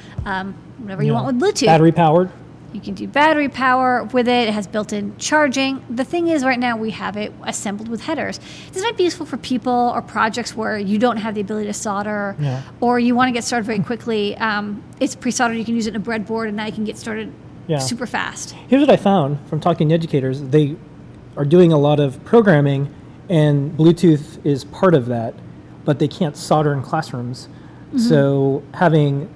Speaker 2: whatever you want with Bluetooth.
Speaker 1: Battery powered.
Speaker 2: You can do battery power with it. It has built-in charging. The thing is, right now we have it assembled with headers. This might be useful for people or projects where you don't have the ability to solder, or you want to get started very quickly. It's pre-soldered. You can use it in a breadboard, and now you can get started super fast.
Speaker 1: Here's what I found from talking to educators. They are doing a lot of programming, and Bluetooth is part of that, but they can't solder in classrooms. So having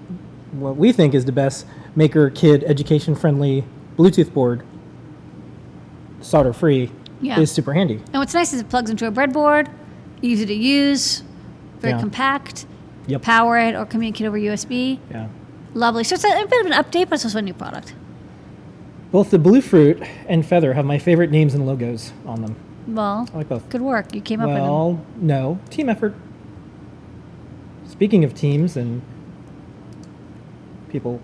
Speaker 1: what we think is the best maker kid education friendly Bluetooth board, solder free, is super handy.
Speaker 2: And what's nice is it plugs into a breadboard, easy to use, very compact. Power it or communicate over USB. Lovely. So it's a bit of an update, but it's also a new product.
Speaker 1: Both the Bluefruit and Feather have my favorite names and logos on them.
Speaker 2: Well,
Speaker 1: I like both.
Speaker 2: Good work. You came up with them.
Speaker 1: Well, no, team effort. Speaking of teams and people.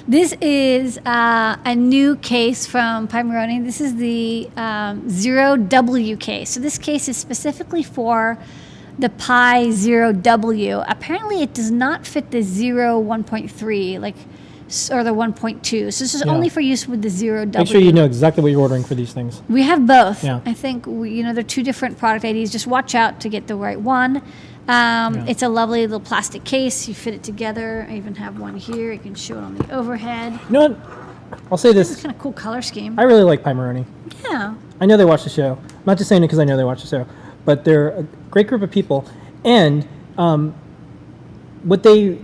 Speaker 2: This is a new case from Pimoroni. This is the 0W case. So this case is specifically for the Pi 0W. Apparently it does not fit the 1.3 or the 1.2. So this is only for use with the 0W.
Speaker 1: Make sure you know exactly what you're ordering for these things.
Speaker 2: We have both.
Speaker 1: Yeah.
Speaker 2: I think they're two different product IDs. Just watch out to get the right one. It's a lovely little plastic case. You fit it together. I even have one here. You can show it on the overhead.
Speaker 1: You know what? I'll say
Speaker 2: This
Speaker 1: this.
Speaker 2: is kind of cool color scheme.
Speaker 1: I really like Pimoroni.
Speaker 2: Yeah.
Speaker 1: I know they watch the show. I'm not just saying it because I know they watch the show, but they're a great group of people. And what they,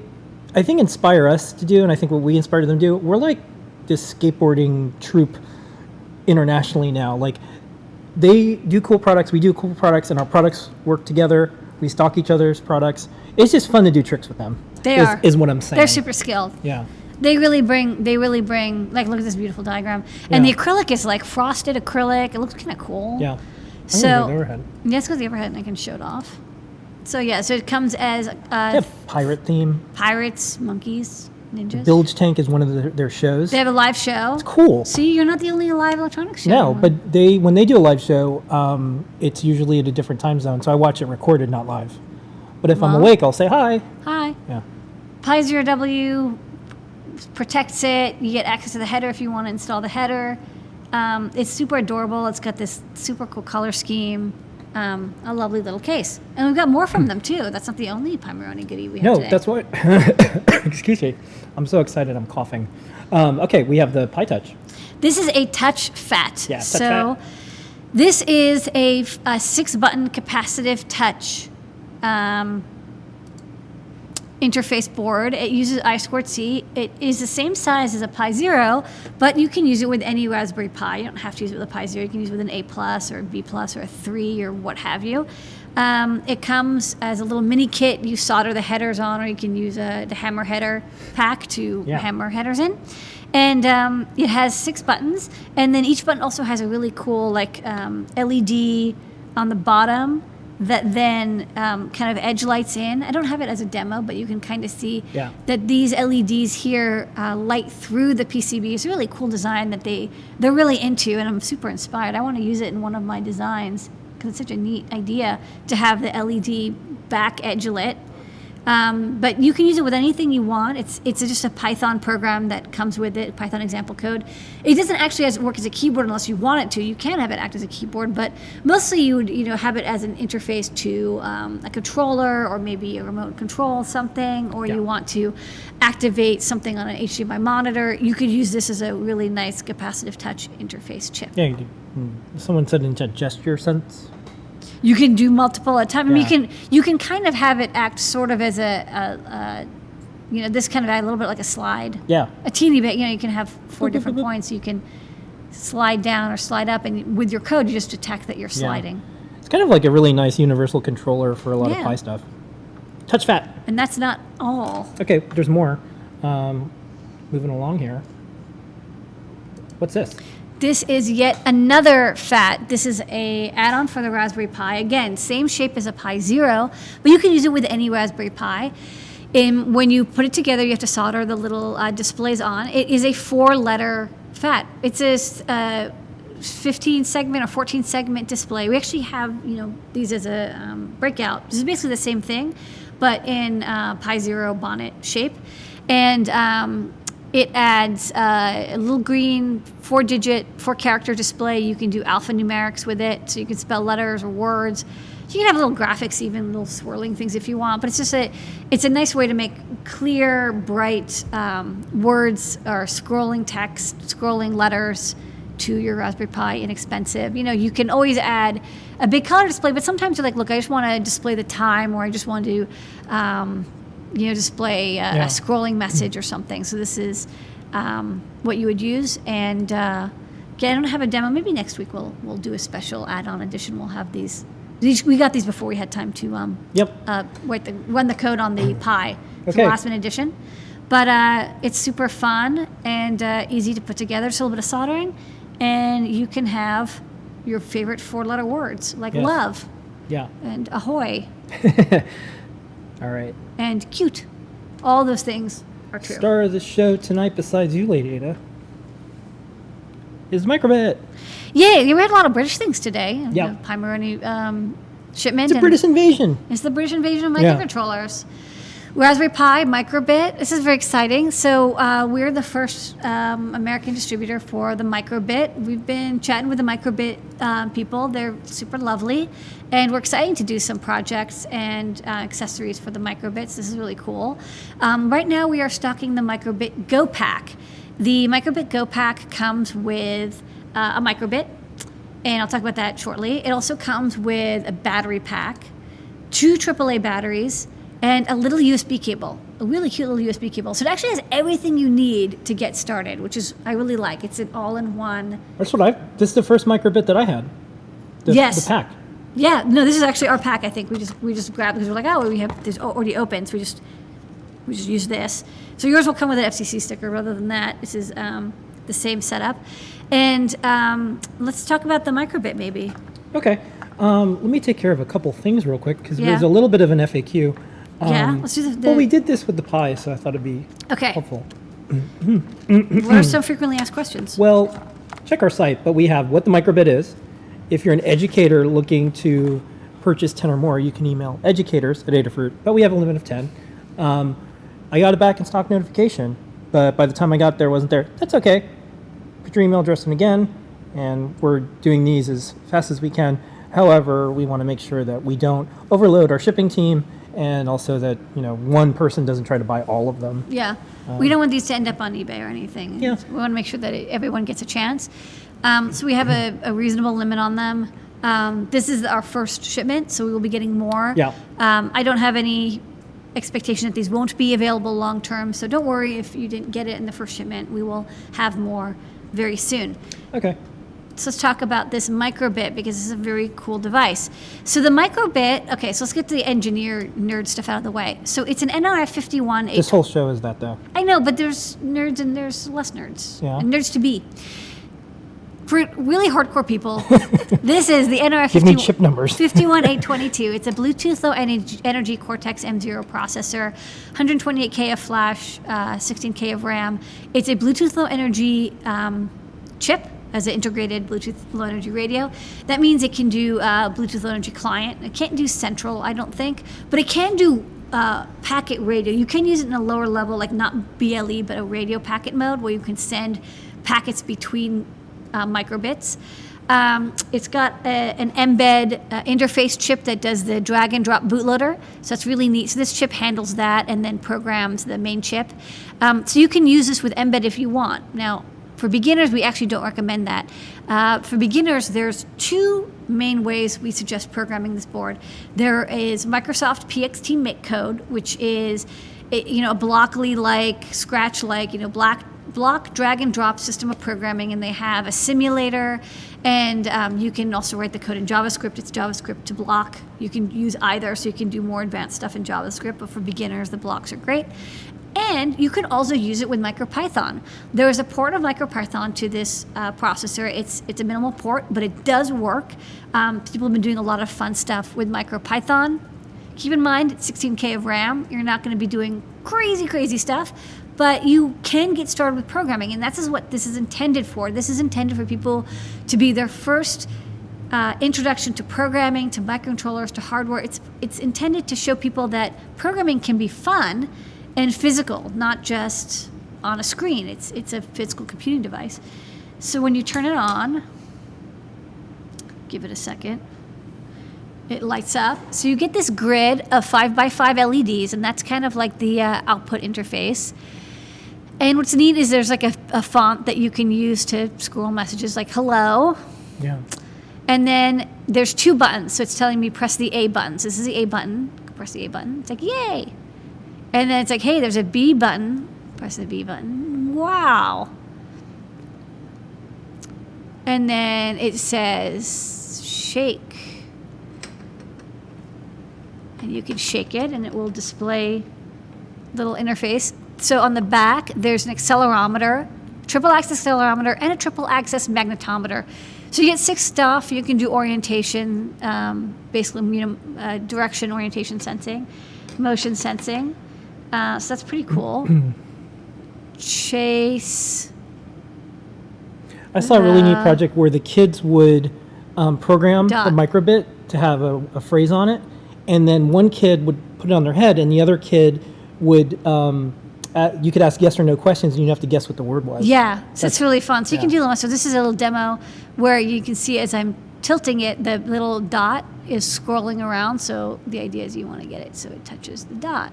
Speaker 1: I think, inspire us to do, and I think what we inspire them to do, we're like this skateboarding troupe internationally now. Like, they do cool products, we do cool products, and our products work together. We stock each other's products. It's just fun to do tricks with them.
Speaker 2: They are.
Speaker 1: Is what I'm saying.
Speaker 2: They're super skilled.
Speaker 1: Yeah.
Speaker 2: They really bring, like, look at this beautiful diagram. And the acrylic is like frosted acrylic. It looks kind of cool.
Speaker 1: Yeah.
Speaker 2: So,
Speaker 1: the overhead.
Speaker 2: let's go to the overhead and I can show it off. So, so it comes as
Speaker 1: They have pirate theme.
Speaker 2: pirates, monkeys, ninjas.
Speaker 1: Bilge Tank is one of their shows.
Speaker 2: They have a live show.
Speaker 1: It's cool.
Speaker 2: See, you're not the only live electronics show.
Speaker 1: No, but when they do a live show, it's usually at a different time zone, so I watch it recorded, not live. But if I'm awake, I'll say hi.
Speaker 2: Hi.
Speaker 1: Yeah.
Speaker 2: Pi 0W protects it. You get access to the header if you want to install the header. It's super adorable. It's got this super cool color scheme. A lovely little case. And we've got more from them, too. That's not the only Pimoroni goodie we have today.
Speaker 1: No, that's what. Excuse me. I'm so excited. I'm coughing. Okay, we have the Pi Touch.
Speaker 2: This is a touch FAT.
Speaker 1: Yeah, touch
Speaker 2: so
Speaker 1: FAT.
Speaker 2: this is a 6-button capacitive touch interface board. It uses I2C. It is the same size as a Pi Zero, but you can use it with any Raspberry Pi. You don't have to use it with a Pi Zero. You can use it with an A plus or a B plus or a 3 or what have you. It comes as a little mini kit. You solder the headers on, or you can use the hammer header pack to hammer headers in. And it has 6 buttons, and then each button also has a really cool LED on the bottom that then kind of edge lights in. I don't have it as a demo, but you can kind of see that these LEDs here light through the PCB. It's a really cool design that they're really into, and I'm super inspired. I want to use it in one of my designs because it's such a neat idea to have the LED back edge lit. But you can use it with anything you want. It's just a Python program that comes with it, Python example code. It doesn't actually work as a keyboard unless you want it to. You can have it act as a keyboard, but mostly you would have it as an interface to a controller or maybe a remote control something, or you want to activate something on an HDMI monitor. You could use this as a really nice capacitive touch interface chip.
Speaker 1: Yeah, someone said in gesture sense.
Speaker 2: You can do multiple at a time. I mean, you can kind of have it act sort of as this kind of act a little bit like a slide.
Speaker 1: Yeah.
Speaker 2: A teeny bit. You can have 4 different points. You can slide down or slide up, and with your code, you just detect that you're sliding.
Speaker 1: It's kind of like a really nice universal controller for a lot of Pi stuff. Touch FAT.
Speaker 2: And that's not all.
Speaker 1: Okay, there's more. Moving along here. What's this?
Speaker 2: This is yet another FAT. This is a add-on for the Raspberry Pi. Again, same shape as a Pi Zero, but you can use it with any Raspberry Pi. And when you put it together, you have to solder the little displays on. It is a 4-letter FAT. It's a 15 segment or 14 segment display. We actually have these as a breakout. This is basically the same thing, but in Pi Zero bonnet shape. And it adds a little green 4-character display. You can do alphanumerics with it, so you can spell letters or words. You can have little graphics, even little swirling things if you want. But it's a nice way to make clear, bright words or scrolling text, scrolling letters to your Raspberry Pi. Inexpensive. You can always add a big color display, but sometimes you're like, look, I just want to display the time, or I just want to display a scrolling message or something. So this is what you would use. And again, I don't have a demo. Maybe next week we'll do a special add-on edition. We'll have these. We got these before we had time to run the code on the Pi. It's a last-minute edition. But it's super fun and easy to put together. It's a little bit of soldering. And you can have your favorite 4-letter words, like love.
Speaker 1: Yeah.
Speaker 2: And ahoy.
Speaker 1: All right.
Speaker 2: And cute. All those things are true.
Speaker 1: Star of the show tonight, besides you, Lady Ada, is Microbit.
Speaker 2: Yeah, we had a lot of British things today.
Speaker 1: Yeah.
Speaker 2: Pi Maroni shipment.
Speaker 1: It's a British invasion.
Speaker 2: It's the British invasion of microcontrollers. Raspberry Pi, Microbit. This is very exciting. So we're the first American distributor for the Microbit. We've been chatting with the Microbit people. They're super lovely. And we're excited to do some projects and accessories for the Microbits. This is really cool. Right now we are stocking the Microbit Go Pack. The Microbit Go Pack comes with a Microbit, and I'll talk about that shortly. It also comes with a battery pack, 2 AAA batteries, and a little USB cable, a really cute little USB cable. So it actually has everything you need to get started, which is I really like. It's an all-in-one.
Speaker 1: This is the first Microbit that I had. The pack.
Speaker 2: Yeah, no, this is actually our pack. I think we just grabbed because we're like, oh, we have this already open, so we just use this. So yours will come with an FCC sticker. Rather than that, this is the same setup. And let's talk about the Microbit, maybe.
Speaker 1: Okay. Let me take care of a couple things real quick because there's a little bit of an FAQ.
Speaker 2: Let's do
Speaker 1: Well, we did this with the Pi, so I thought it'd be helpful.
Speaker 2: What are some frequently asked questions?
Speaker 1: Well, check our site, but we have what the Microbit is. If you're an educator looking to purchase 10 or more, you can email educators@Adafruit, but we have a limit of 10. I got a back in stock notification, but by the time I got there, it wasn't there. That's okay. Put your email address in again, and we're doing these as fast as we can. However, we want to make sure that we don't overload our shipping team, and also that one person doesn't try to buy all of them.
Speaker 2: Yeah, we don't want these to end up on eBay or anything.
Speaker 1: Yeah.
Speaker 2: We want to make sure that everyone gets a chance. So we have a reasonable limit on them. This is our first shipment, so we will be getting more.
Speaker 1: Yeah.
Speaker 2: I don't have any expectation that these won't be available long term, so don't worry if you didn't get it in the first shipment. We will have more very soon.
Speaker 1: Okay.
Speaker 2: So let's talk about this Microbit because this is a very cool device. So the Microbit, okay, so let's get to the engineer nerd stuff out of the way. So it's an NRF51.
Speaker 1: This whole show is that, though.
Speaker 2: I know, but there's nerds and there's less nerds.
Speaker 1: Yeah.
Speaker 2: And nerds to be. For really hardcore people, this is the NRF51.
Speaker 1: Give me chip numbers.
Speaker 2: 51822. It's a Bluetooth Low Energy Cortex M0 processor, 128K of flash, 16K of RAM. It's a Bluetooth Low Energy chip as an integrated Bluetooth Low Energy radio. That means it can do Bluetooth Low Energy client. It can't do central, I don't think, but it can do packet radio. You can use it in a lower level, like not BLE, but a radio packet mode where you can send packets between microbits. It's got an embed interface chip that does the drag and drop bootloader. So that's really neat. So this chip handles that and then programs the main chip. So you can use this with embed if you want. Now, for beginners, we actually don't recommend that. For beginners, there's 2 main ways we suggest programming this board. There is Microsoft PXT Make code, which is a Blockly-like, Scratch-like, block, drag and drop system of programming, and they have a simulator, and you can also write the code in JavaScript. It's JavaScript to block. You can use either, so you can do more advanced stuff in JavaScript, but for beginners, the blocks are great. And you can also use it with MicroPython. There is a port of MicroPython to this processor. It's a minimal port, but it does work. People have been doing a lot of fun stuff with MicroPython. Keep in mind, it's 16K of RAM. You're not going to be doing crazy stuff, but you can get started with programming, and that's what this is intended for. This is intended for people to be their first introduction to programming, to microcontrollers, to hardware. It's intended to show people that programming can be fun and physical, not just on a screen. It's a physical computing device. So when you turn it on, give it a second, it lights up. So you get this grid of 5x5 LEDs, and that's kind of like the output interface. And what's neat is there's like a font that you can use to scroll messages like hello.
Speaker 1: Yeah.
Speaker 2: And then there's 2 buttons. So it's telling me press the A buttons. This is the A button. Press the A button. It's like, yay. And then it's like, hey, there's a B button. Press the B button. Wow. And then it says shake. And you can shake it and it will display little interface. So on the back, there's an accelerometer, triple axis accelerometer, and a triple axis magnetometer. So you get 6 stuff. You can do orientation, basically direction orientation sensing, motion sensing. So that's pretty cool. Chase.
Speaker 1: I saw a really neat project where the kids would program
Speaker 2: Dot.
Speaker 1: a microbit to have a phrase on it, and then one kid would put it on their head, and the other kid would, you could ask yes or no questions, and you'd have to guess what the word was.
Speaker 2: Yeah, so it's really fun. So you can
Speaker 1: yeah.
Speaker 2: do so this is a little demo where you can see as I'm tilting it, the little dot is scrolling around. So the idea is you want to get it so it touches the dot.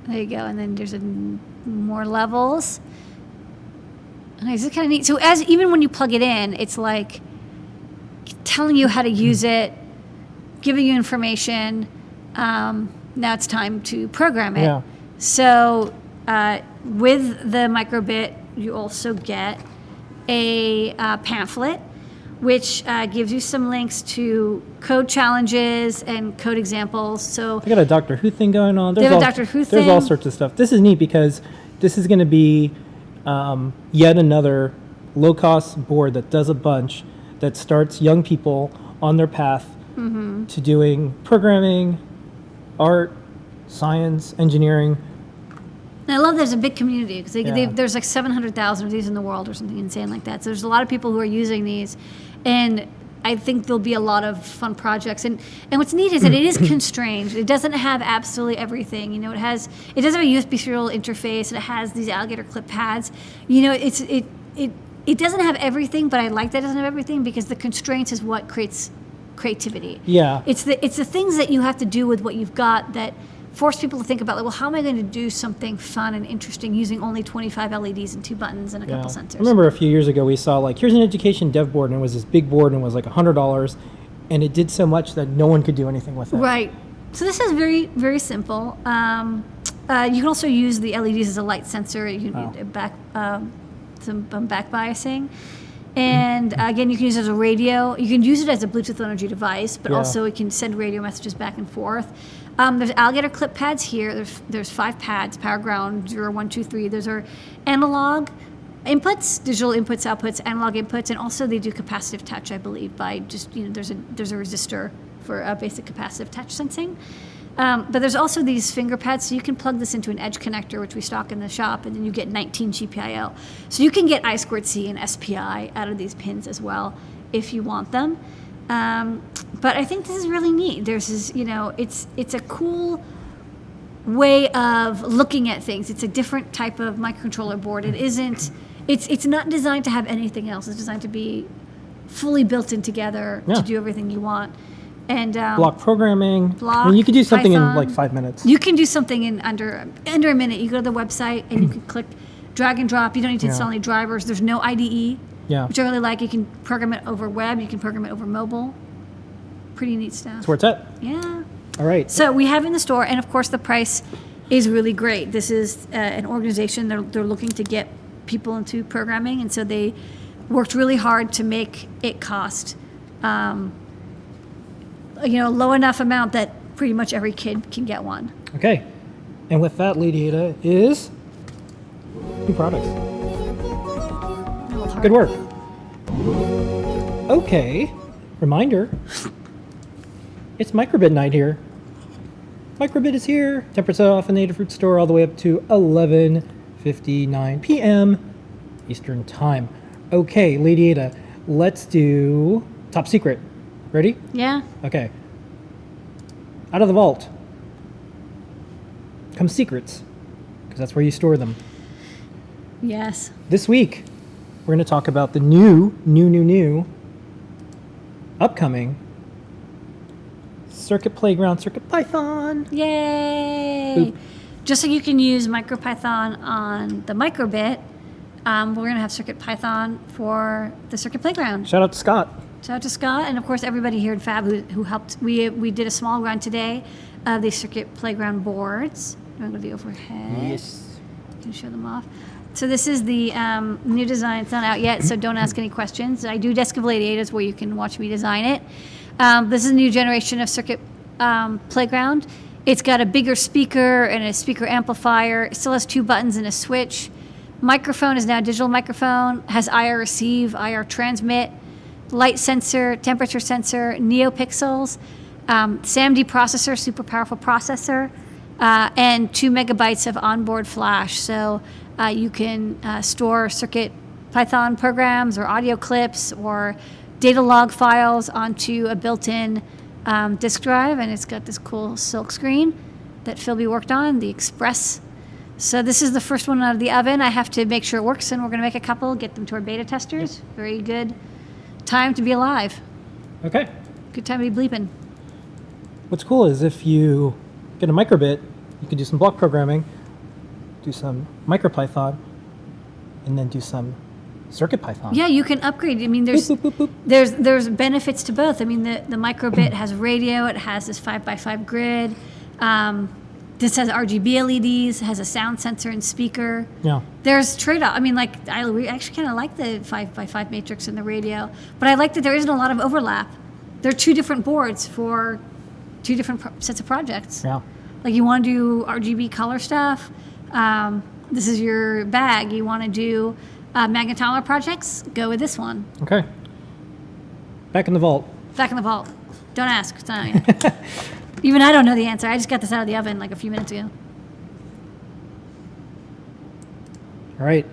Speaker 2: There you go. And then there's more levels. Okay, this is kind of neat. So even when you plug it in, it's like telling you how to use it, giving you information. Now it's time to program it.
Speaker 1: Yeah.
Speaker 2: So with the microbit, you also get a pamphlet, which gives you some links to code challenges and code examples. So
Speaker 1: I got a Doctor Who thing going on.
Speaker 2: They have a Doctor Who
Speaker 1: There's all
Speaker 2: thing.
Speaker 1: sorts of stuff. This is neat because this is going to be yet another low-cost board that does a bunch, that starts young people on their path to doing programming, art, science, engineering.
Speaker 2: And I love there's a big community because
Speaker 1: Yeah.
Speaker 2: there's like 700,000 of these in the world or something insane like that. So there's a lot of people who are using these, and I think there'll be a lot of fun projects. And what's neat is that it is constrained. It doesn't have absolutely everything. You know, it does have a USB serial interface, and it has these alligator clip pads. You know, it doesn't have everything, but I like that it doesn't have everything because the constraints is what creates creativity.
Speaker 1: Yeah.
Speaker 2: It's the things that you have to do with what you've got that force people to think about, like, well, how am I going to do something fun and interesting using only 25 LEDs and 2 buttons and a couple sensors?
Speaker 1: I remember a few years ago we saw, like, here's an education dev board, and it was this big board, and it was like $100, and it did so much that no one could do anything with it.
Speaker 2: Right. So this is very, very simple. You can also use the LEDs as a light sensor. You can some back biasing. And again, you can use it as a radio. You can use it as a Bluetooth energy device, but also it can send radio messages back and forth. There's alligator clip pads here. There's 5 pads, power ground, 0, 1, 2, 3. Those are analog inputs, digital inputs, outputs, analog inputs, and also they do capacitive touch, I believe, by just, there's a resistor for basic capacitive touch sensing. But there's also these finger pads, so you can plug this into an edge connector, which we stock in the shop, and then you get 19 GPIO. So you can get I2C and SPI out of these pins as well if you want them. But I think this is really neat. There's this, it's a cool way of looking at things. It's a different type of microcontroller board. It isn't, it's not designed to have anything else. It's designed to be fully built in together to do everything you want. And
Speaker 1: block programming.
Speaker 2: I
Speaker 1: mean, you could do something
Speaker 2: Python.
Speaker 1: in like 5 minutes.
Speaker 2: You can do something in under a minute. You go to the website and you can click drag and drop. You don't need to install any drivers. There's no IDE, which I really like. You can program it over web. You can program it over mobile. Pretty neat stuff.
Speaker 1: That's where it's at.
Speaker 2: Yeah.
Speaker 1: All right.
Speaker 2: So we have it in the store, and of course the price is really great. This is an organization, they're looking to get people into programming, and so they worked really hard to make it cost low enough amount that pretty much every kid can get one.
Speaker 1: Okay. And with that, Lady Ada, is new products. Good work. Okay. Reminder. It's microbit night here. Microbit is here. 10% off in the Adafruit store all the way up to 11:59 p.m. Eastern Time. Okay, Lady Ada, let's do top secret. Ready?
Speaker 2: Yeah.
Speaker 1: Okay. Out of the vault come secrets, because that's where you store them.
Speaker 2: Yes.
Speaker 1: This week, we're going to talk about the new, upcoming Circuit Playground, Circuit Python.
Speaker 2: Yay!
Speaker 1: Boop.
Speaker 2: Just like you can use MicroPython on the microbit, we're going to have Circuit Python for the Circuit Playground.
Speaker 1: Shout out to Scott.
Speaker 2: Shout out to Scott, and of course everybody here at Fab who helped. We did a small run today of the Circuit Playground boards. I'm going to go to the overhead.
Speaker 1: Yes.
Speaker 2: You can show them off. So this is the new design. It's not out yet, so don't ask any questions. I do Desk of Lady Ada's where you can watch me design it. This is a new generation of Circuit Playground. It's got a bigger speaker and a speaker amplifier. It still has 2 buttons and a switch. Microphone is now a digital microphone. Has IR receive, IR transmit, light sensor, temperature sensor, NeoPixels, SAMD processor, super powerful processor, and 2 megabytes of onboard flash. So you can store Circuit Python programs or audio clips or data log files onto a built-in disk drive, and it's got this cool silk screen that Philby worked on, the Express. So this is the first one out of the oven. I have to make sure it works, and we're going to make a couple, get them to our beta testers. Yep. Very good time to be alive.
Speaker 1: Okay.
Speaker 2: Good time to be bleeping.
Speaker 1: What's cool is if you get a microbit, you can do some block programming, do some MicroPython, and then do some CircuitPython.
Speaker 2: Yeah, you can upgrade. I mean, there's
Speaker 1: Boop, boop, boop, boop.
Speaker 2: there's benefits to both. I mean, the microbit has radio. It has this 5x5 grid. This has RGB LEDs. Has a sound sensor and speaker.
Speaker 1: Yeah.
Speaker 2: There's trade-off. I mean, like we actually kind of like the 5x5 matrix and the radio, but I like that there isn't a lot of overlap. There are 2 different boards for 2 different sets of projects.
Speaker 1: Yeah.
Speaker 2: Like you want to do RGB color stuff. This is your bag. You want to do magnetometer projects? Go with this one.
Speaker 1: Okay. Back in the vault.
Speaker 2: Back in the vault. Don't ask. It's not yet. Even I don't know the answer. I just got this out of the oven like a few minutes ago.
Speaker 1: All right.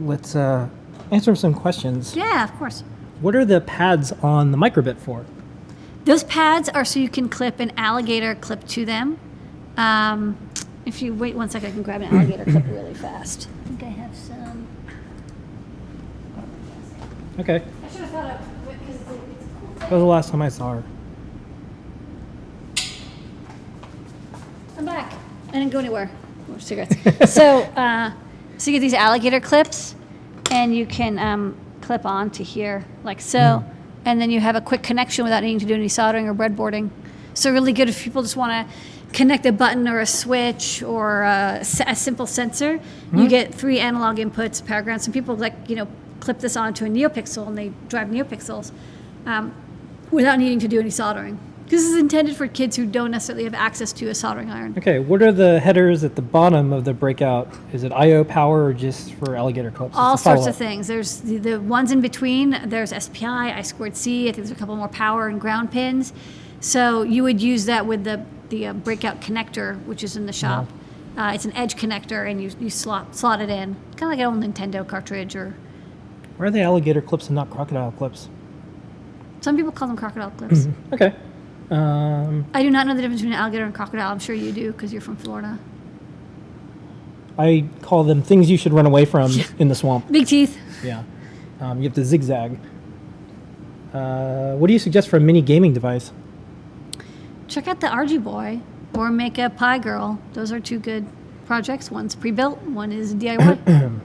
Speaker 1: Let's answer some questions.
Speaker 2: Yeah, of course.
Speaker 1: What are the pads on the microbit for?
Speaker 2: Those pads are so you can clip an alligator clip to them. If you wait 1 second, I can grab an alligator clip really fast. I think I have some.
Speaker 1: Okay.
Speaker 2: I should have thought of because it's a cool
Speaker 1: That was the last time I saw her.
Speaker 2: I'm back. I didn't go anywhere. More cigarettes. So you get these alligator clips, and you can clip on to here, like so, and then you have a quick connection without needing to do any soldering or breadboarding. So really good if people just want to connect a button or a switch or a simple sensor. You get 3 analog inputs, power ground. Some people clip this onto a NeoPixel, and they drive NeoPixels without needing to do any soldering. This is intended for kids who don't necessarily have access to a soldering iron.
Speaker 1: Okay, what are the headers at the bottom of the breakout? Is it I/O power or just for alligator clips?
Speaker 2: All
Speaker 1: It's a
Speaker 2: sorts of
Speaker 1: follow-up.
Speaker 2: things. There's the ones in between. There's SPI, I2C. I think there's a couple more power and ground pins. So you would use that with the breakout connector, which is in the shop. It's an edge connector, and you slot it in, kind of like an old Nintendo cartridge. Or
Speaker 1: Where are the alligator clips and not crocodile clips?
Speaker 2: some people call them crocodile clips.
Speaker 1: Okay.
Speaker 2: I do not know the difference between an alligator and crocodile. I'm sure you do because you're from Florida.
Speaker 1: I call them things you should run away from in the swamp.
Speaker 2: Big teeth.
Speaker 1: Yeah. You have to zigzag. What do you suggest for a mini gaming device?
Speaker 2: Check out the RG Boy or make a Pi Girl. Those are 2 good projects. One's pre-built, one is DIY.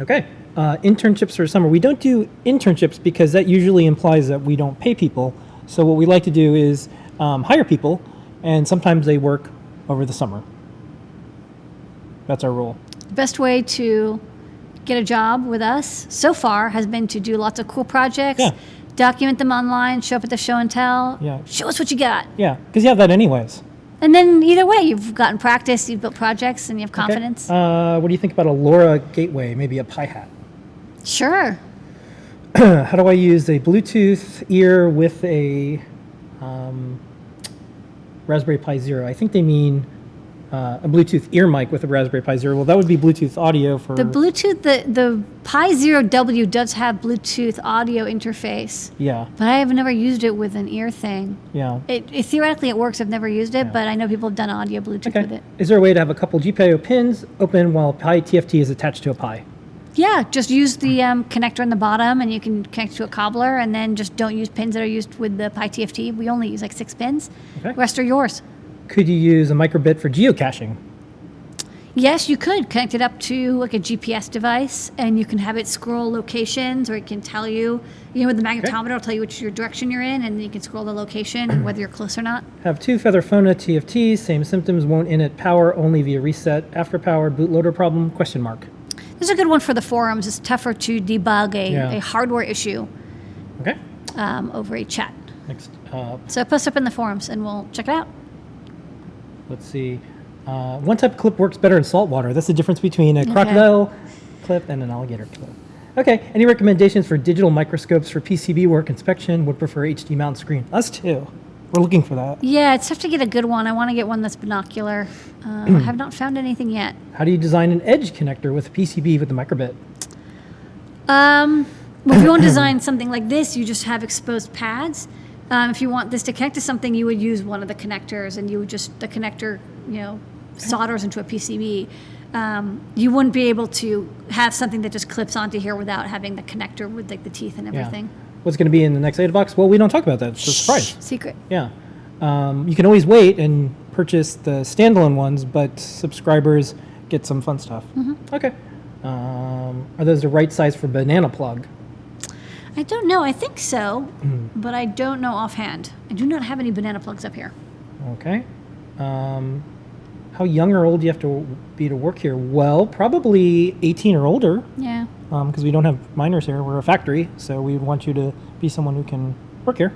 Speaker 1: Okay. Internships for summer. We don't do internships because that usually implies that we don't pay people. So what we like to do is hire people, and sometimes they work over the summer. That's our rule.
Speaker 2: The best way to get a job with us so far has been to do lots of cool projects, document them online, show up at the show and tell,
Speaker 1: Yeah.
Speaker 2: show us what you got.
Speaker 1: Yeah, because you have that anyways.
Speaker 2: And then either way, you've gotten practice, you've built projects, and you have confidence.
Speaker 1: Okay. What do you think about a LoRa gateway, maybe a Pi Hat?
Speaker 2: Sure.
Speaker 1: How do I use a Bluetooth ear with a Raspberry Pi Zero? I think they mean a Bluetooth ear mic with a Raspberry Pi Zero. Well, that would be Bluetooth audio for...
Speaker 2: The Bluetooth, the Pi Zero W does have Bluetooth audio interface.
Speaker 1: Yeah,
Speaker 2: But I have never used it with an ear thing.
Speaker 1: yeah.
Speaker 2: Theoretically, it works. I've never used it,
Speaker 1: Yeah.
Speaker 2: but I know people have done audio Bluetooth with
Speaker 1: Okay.
Speaker 2: it.
Speaker 1: Is there a way to have a couple GPIO pins open while Pi TFT is attached to a Pi?
Speaker 2: Yeah, just use the connector on the bottom, and you can connect to a cobbler, and then just don't use pins that are used with the Pi TFT. We only use like 6 pins.
Speaker 1: Okay.
Speaker 2: Rest are yours.
Speaker 1: Could you use a microbit for geocaching?
Speaker 2: Yes, you could connect it up to like a GPS device, and you can have it scroll locations, or it can tell you, with the magnetometer, it'll tell you which direction you're in, and you can scroll the location and whether you're close or not.
Speaker 1: Have 2 Featherphone TFTs, same symptoms, won't init power, only via reset. After power, bootloader problem, question mark.
Speaker 2: This is a good one for the forums. It's tougher to debug
Speaker 1: Yeah.
Speaker 2: a hardware issue
Speaker 1: Okay,
Speaker 2: over a chat.
Speaker 1: next.
Speaker 2: So post up in the forums, and we'll check it out.
Speaker 1: Let's see. One type of clip works better in salt water. That's the difference between a crocodile clip and an alligator clip. Okay, any recommendations for digital microscopes for PCB work inspection? Would prefer HD mount screen. Us too. We're looking for that.
Speaker 2: Yeah, it's tough to get a good one. I want to get one that's binocular. I have not found anything yet.
Speaker 1: How do you design an edge connector with a PCB with a microbit?
Speaker 2: Well, if you want to design something like this, you just have exposed pads. If you want this to connect to something, you would use one of the connectors, and you would just, the connector, solders into a PCB. You wouldn't be able to have something that just clips onto here without having the connector with like the teeth and everything.
Speaker 1: What's going to be in the next AdaBox? Well, we don't talk about that. It's a surprise.
Speaker 2: Secret.
Speaker 1: Yeah. You can always wait and purchase the standalone ones, but subscribers get some fun stuff. Okay. Are those the right size for banana plug?
Speaker 2: I don't know. I think so, but I don't know offhand. I do not have any banana plugs up here.
Speaker 1: Okay. How young or old do you have to be to work here? Well, probably 18 or older,
Speaker 2: Yeah.
Speaker 1: because we don't have minors here. We're a factory, so we want you to be someone who can work here.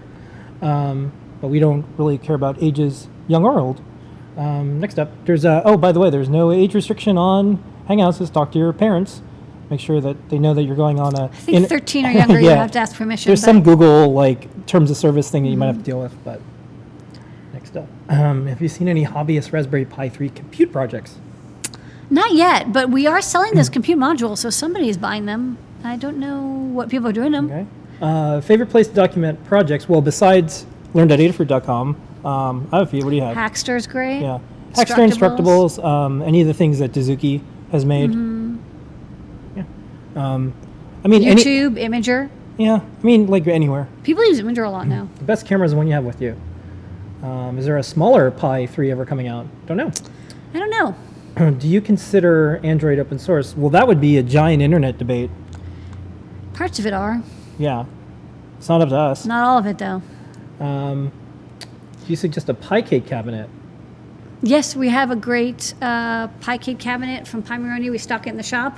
Speaker 1: But we don't really care about ages, young or old. Next up, there's by the way, there's no age restriction on Hangouts. Just talk to your parents. Make sure that they know that you're going on a...
Speaker 2: I think 13 or younger, you have to ask permission.
Speaker 1: There's some Google terms of service thing that you might have to deal with, but next up. Have you seen any hobbyist Raspberry Pi 3 compute projects?
Speaker 2: Not yet, but we are selling those compute modules, so somebody is buying them. I don't know what people are doing them.
Speaker 1: Okay. Favorite place to document projects? Well, besides learn.adafruit.com, I have a few. What do you have?
Speaker 2: Hackster's great.
Speaker 1: Yeah. Hackster Instructables, any of the things that Dazuki has made. Yeah. I mean,
Speaker 2: YouTube, Imager.
Speaker 1: Yeah. I mean, like anywhere.
Speaker 2: People use Imager a lot now.
Speaker 1: The best camera is the one you have with you. Is there a smaller Pi 3 ever coming out? Don't know.
Speaker 2: I don't know.
Speaker 1: Do you consider Android open source? Well, that would be a giant internet debate.
Speaker 2: Parts of it are.
Speaker 1: Yeah. It's not up to us.
Speaker 2: Not all of it, though.
Speaker 1: Do you suggest a Pi cake cabinet?
Speaker 2: Yes, we have a great Pi cake cabinet from Pi Maroni. We stock it in the shop.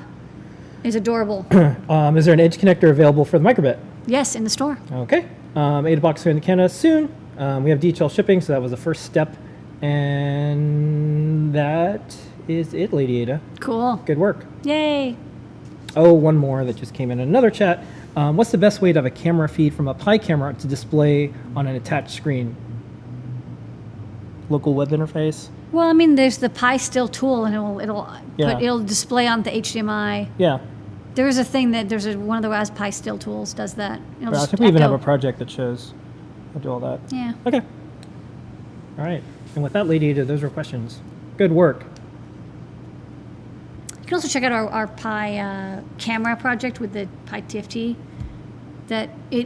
Speaker 2: It's adorable.
Speaker 1: Is there an edge connector available for the microbit?
Speaker 2: Yes, in the store.
Speaker 1: Okay. AdaBox here in Canada soon. We have DHL shipping, so that was the first step. And that is it, Lady Ada.
Speaker 2: Cool.
Speaker 1: Good work.
Speaker 2: Yay.
Speaker 1: Oh, one more that just came in another chat. What's the best way to have a camera feed from a Pi camera to display on an attached screen? Local web interface?
Speaker 2: Well, I mean, there's the Pi Still tool, and
Speaker 1: Yeah.
Speaker 2: it'll display on the HDMI.
Speaker 1: Yeah.
Speaker 2: There is a thing that one of the Raspberry Still tools does that. It'll
Speaker 1: But I
Speaker 2: just
Speaker 1: think we even have
Speaker 2: echo.
Speaker 1: a project that shows how to do all that.
Speaker 2: Yeah.
Speaker 1: Okay. All right. And with that, Lady Ada, those were questions. Good work.
Speaker 2: You can also check out our Pi camera project with the Pi TFT.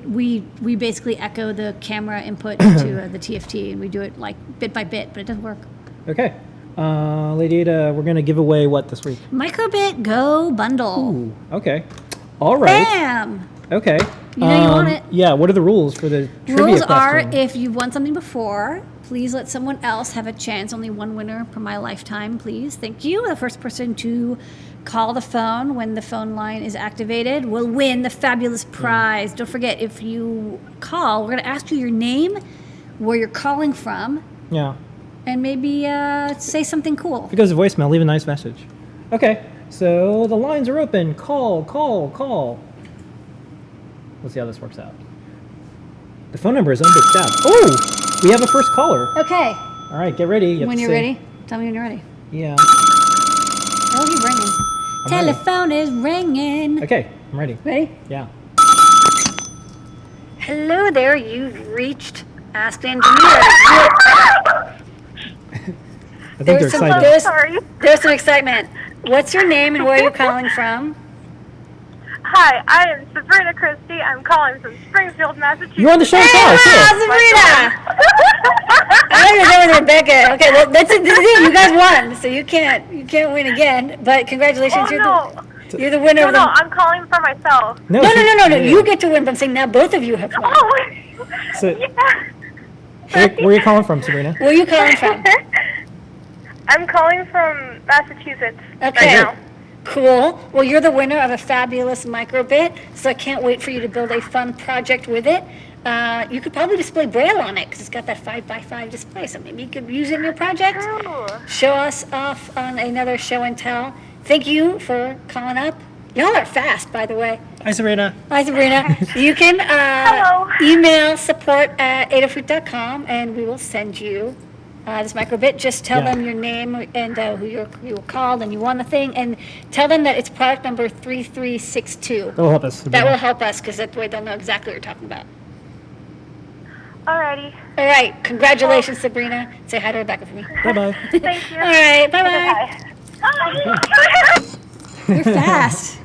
Speaker 2: We basically echo the camera input to the TFT, and we do it like bit by bit, but it does work.
Speaker 1: Okay. Lady Ada, we're going to give away what this week?
Speaker 2: Microbit Go bundle.
Speaker 1: Ooh, okay. All right.
Speaker 2: Bam!
Speaker 1: Okay.
Speaker 2: You know you want it.
Speaker 1: Yeah, what are the rules for the trivia
Speaker 2: Rules are,
Speaker 1: question?
Speaker 2: if you've won something before, please let someone else have a chance. Only one winner per my lifetime, please. Thank you. The first person to call the phone when the phone line is activated will win the fabulous prize. Don't forget, if you call, we're going to ask you your name, where you're calling from,
Speaker 1: Yeah.
Speaker 2: and maybe say something cool.
Speaker 1: If it goes to voicemail, leave a nice message. Okay, so the lines are open. Call, call, call. Let's see how this works out. The phone number is unbitched out. Oh, we have a first caller.
Speaker 2: Okay.
Speaker 1: All right, get ready.
Speaker 2: When you're ready, tell me when you're ready.
Speaker 1: Yeah.
Speaker 2: Oh, he's ringing.
Speaker 1: I'm ready.
Speaker 2: Telephone is ringing.
Speaker 1: Okay, I'm ready.
Speaker 2: Ready?
Speaker 1: Yeah.
Speaker 2: Hello there. You've reached Ask the Engineer.
Speaker 1: I think they're excited.
Speaker 2: There's some excitement. What's your name and where are you calling from?
Speaker 5: Hi, I am Sabrina Christie. I'm calling from Springfield, Massachusetts.
Speaker 1: You're on the show, Sabrina!
Speaker 2: Sabrina! I don't even know with Rebecca. Okay, well, that's it. This is it. You guys won, so you can't win again. But congratulations, you're the winner.
Speaker 5: No, I'm calling for myself.
Speaker 2: No. You get to win. But I'm saying now both of you have won.
Speaker 5: Oh,
Speaker 1: So,
Speaker 5: yeah.
Speaker 1: where are you calling from, Sabrina?
Speaker 2: Where are you calling from?
Speaker 5: I'm calling from Massachusetts
Speaker 2: Okay.
Speaker 5: right now.
Speaker 2: Cool. Well, you're the winner of a fabulous microbit, so I can't wait for you to build a fun project with it. You could probably display Braille on it because it's got that 5x5 display, so maybe you could use it in your project.
Speaker 5: Ooh.
Speaker 2: Show us off on another show and tell. Thank you for calling up. Y'all are fast, by the way.
Speaker 1: Hi, Sabrina.
Speaker 2: Hi, Sabrina. You can
Speaker 5: Hello.
Speaker 2: email support@adafruit.com, and we will send you this microbit. Just tell them your name and who you were called and you won the thing, and tell them that it's product number 3362.
Speaker 1: That will help us, Sabrina.
Speaker 2: That will help us because that way they'll know exactly what you're talking about.
Speaker 5: Alrighty.
Speaker 2: All right. Congratulations, Sabrina. Say hi to Rebecca for me.
Speaker 1: Bye-bye.
Speaker 5: Thank you.
Speaker 2: All right. Bye-bye.
Speaker 5: Bye.
Speaker 2: You're fast.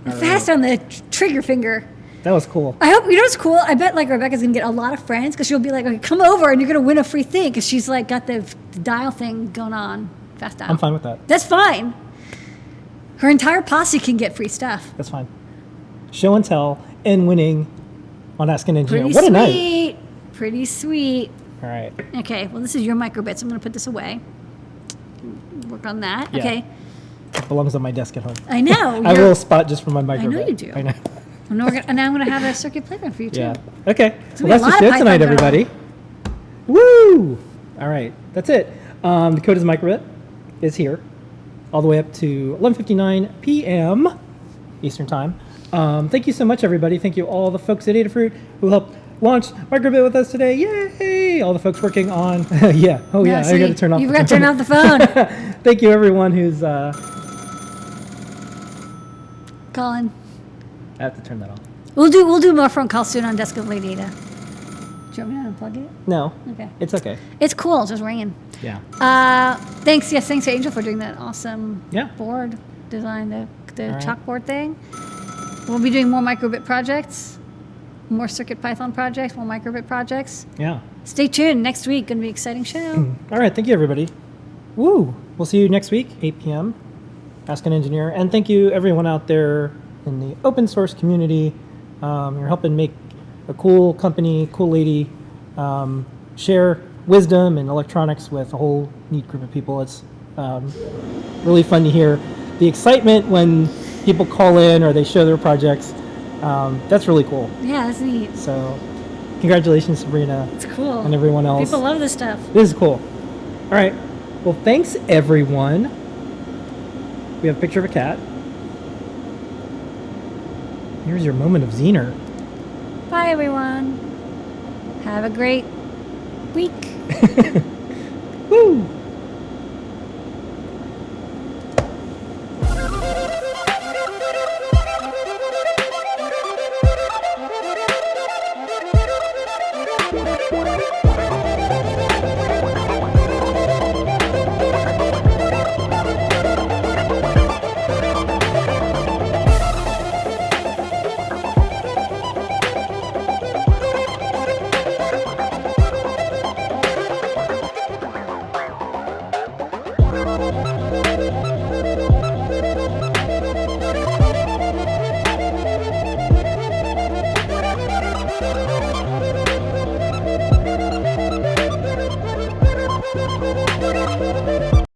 Speaker 2: You're fast on the trigger finger.
Speaker 1: That was cool.
Speaker 2: I hope, you know what's cool? I bet like Rebecca's gonna get a lot of friends because she'll be like, okay, come over and you're gonna win a free thing because she's like got the dial thing going on. Fast dial.
Speaker 1: I'm fine with that.
Speaker 2: That's fine. Her entire posse can get free stuff.
Speaker 1: That's fine. Show and tell and winning on Ask an Engineer.
Speaker 2: Pretty
Speaker 1: What a night.
Speaker 2: sweet. Pretty sweet.
Speaker 1: All right.
Speaker 2: Okay, well, this is your microbit, so I'm gonna put this away. Work on that.
Speaker 1: Yeah.
Speaker 2: Okay.
Speaker 1: It belongs on my desk at home.
Speaker 2: I know.
Speaker 1: I have a
Speaker 2: you're-
Speaker 1: little spot just for my microbit.
Speaker 2: you do.
Speaker 1: I know.
Speaker 2: and now I'm gonna have a circuit playground for you too.
Speaker 1: Yeah. Okay.
Speaker 2: gonna
Speaker 1: Well,
Speaker 2: be a
Speaker 1: that's the
Speaker 2: lot of
Speaker 1: show
Speaker 2: Python
Speaker 1: tonight,
Speaker 2: going on.
Speaker 1: everybody. Woo! All right. That's it. The code is microbit is here all the way up to 11:59 p.m. Eastern Time. Thank you so much, everybody. Thank you all the folks at Adafruit who helped launch microbit with us today. Yay! All the folks working on yeah. Oh yeah. I got to turn off.
Speaker 2: You
Speaker 1: the
Speaker 2: forgot to turn off the phone.
Speaker 1: Thank you, everyone who's.
Speaker 2: Colin.
Speaker 1: I have to turn that off.
Speaker 2: We'll do more phone calls soon on Desk of Lady Ada. Do you want me to unplug it?
Speaker 1: No.
Speaker 2: Okay.
Speaker 1: It's okay.
Speaker 2: It's cool. It's just ringing.
Speaker 1: Yeah.
Speaker 2: Thanks to Angel for doing that awesome
Speaker 1: Yeah.
Speaker 2: board design, the
Speaker 1: All right.
Speaker 2: chalkboard thing. We'll be doing more microbit projects, more Circuit Python projects, more microbit projects.
Speaker 1: Yeah.
Speaker 2: Stay tuned. Next week, going to be an exciting show.
Speaker 1: All right. Thank you, everybody. Woo! We'll see you next week, 8 p.m. Ask an Engineer. And thank you, everyone out there in the open source community. You're helping make a cool company, cool lady, share wisdom and electronics with a whole neat group of people. It's really fun to hear the excitement when people call in or they show their projects. That's really cool.
Speaker 2: Yeah, that's neat.
Speaker 1: So, congratulations, Sabrina,
Speaker 2: It's cool.
Speaker 1: and everyone else.
Speaker 2: People love this stuff.
Speaker 1: This is cool. All right. Well, thanks, everyone. We have a picture of a cat. Here's your moment of Zener.
Speaker 2: Bye, everyone. Have a great week.
Speaker 1: Woo!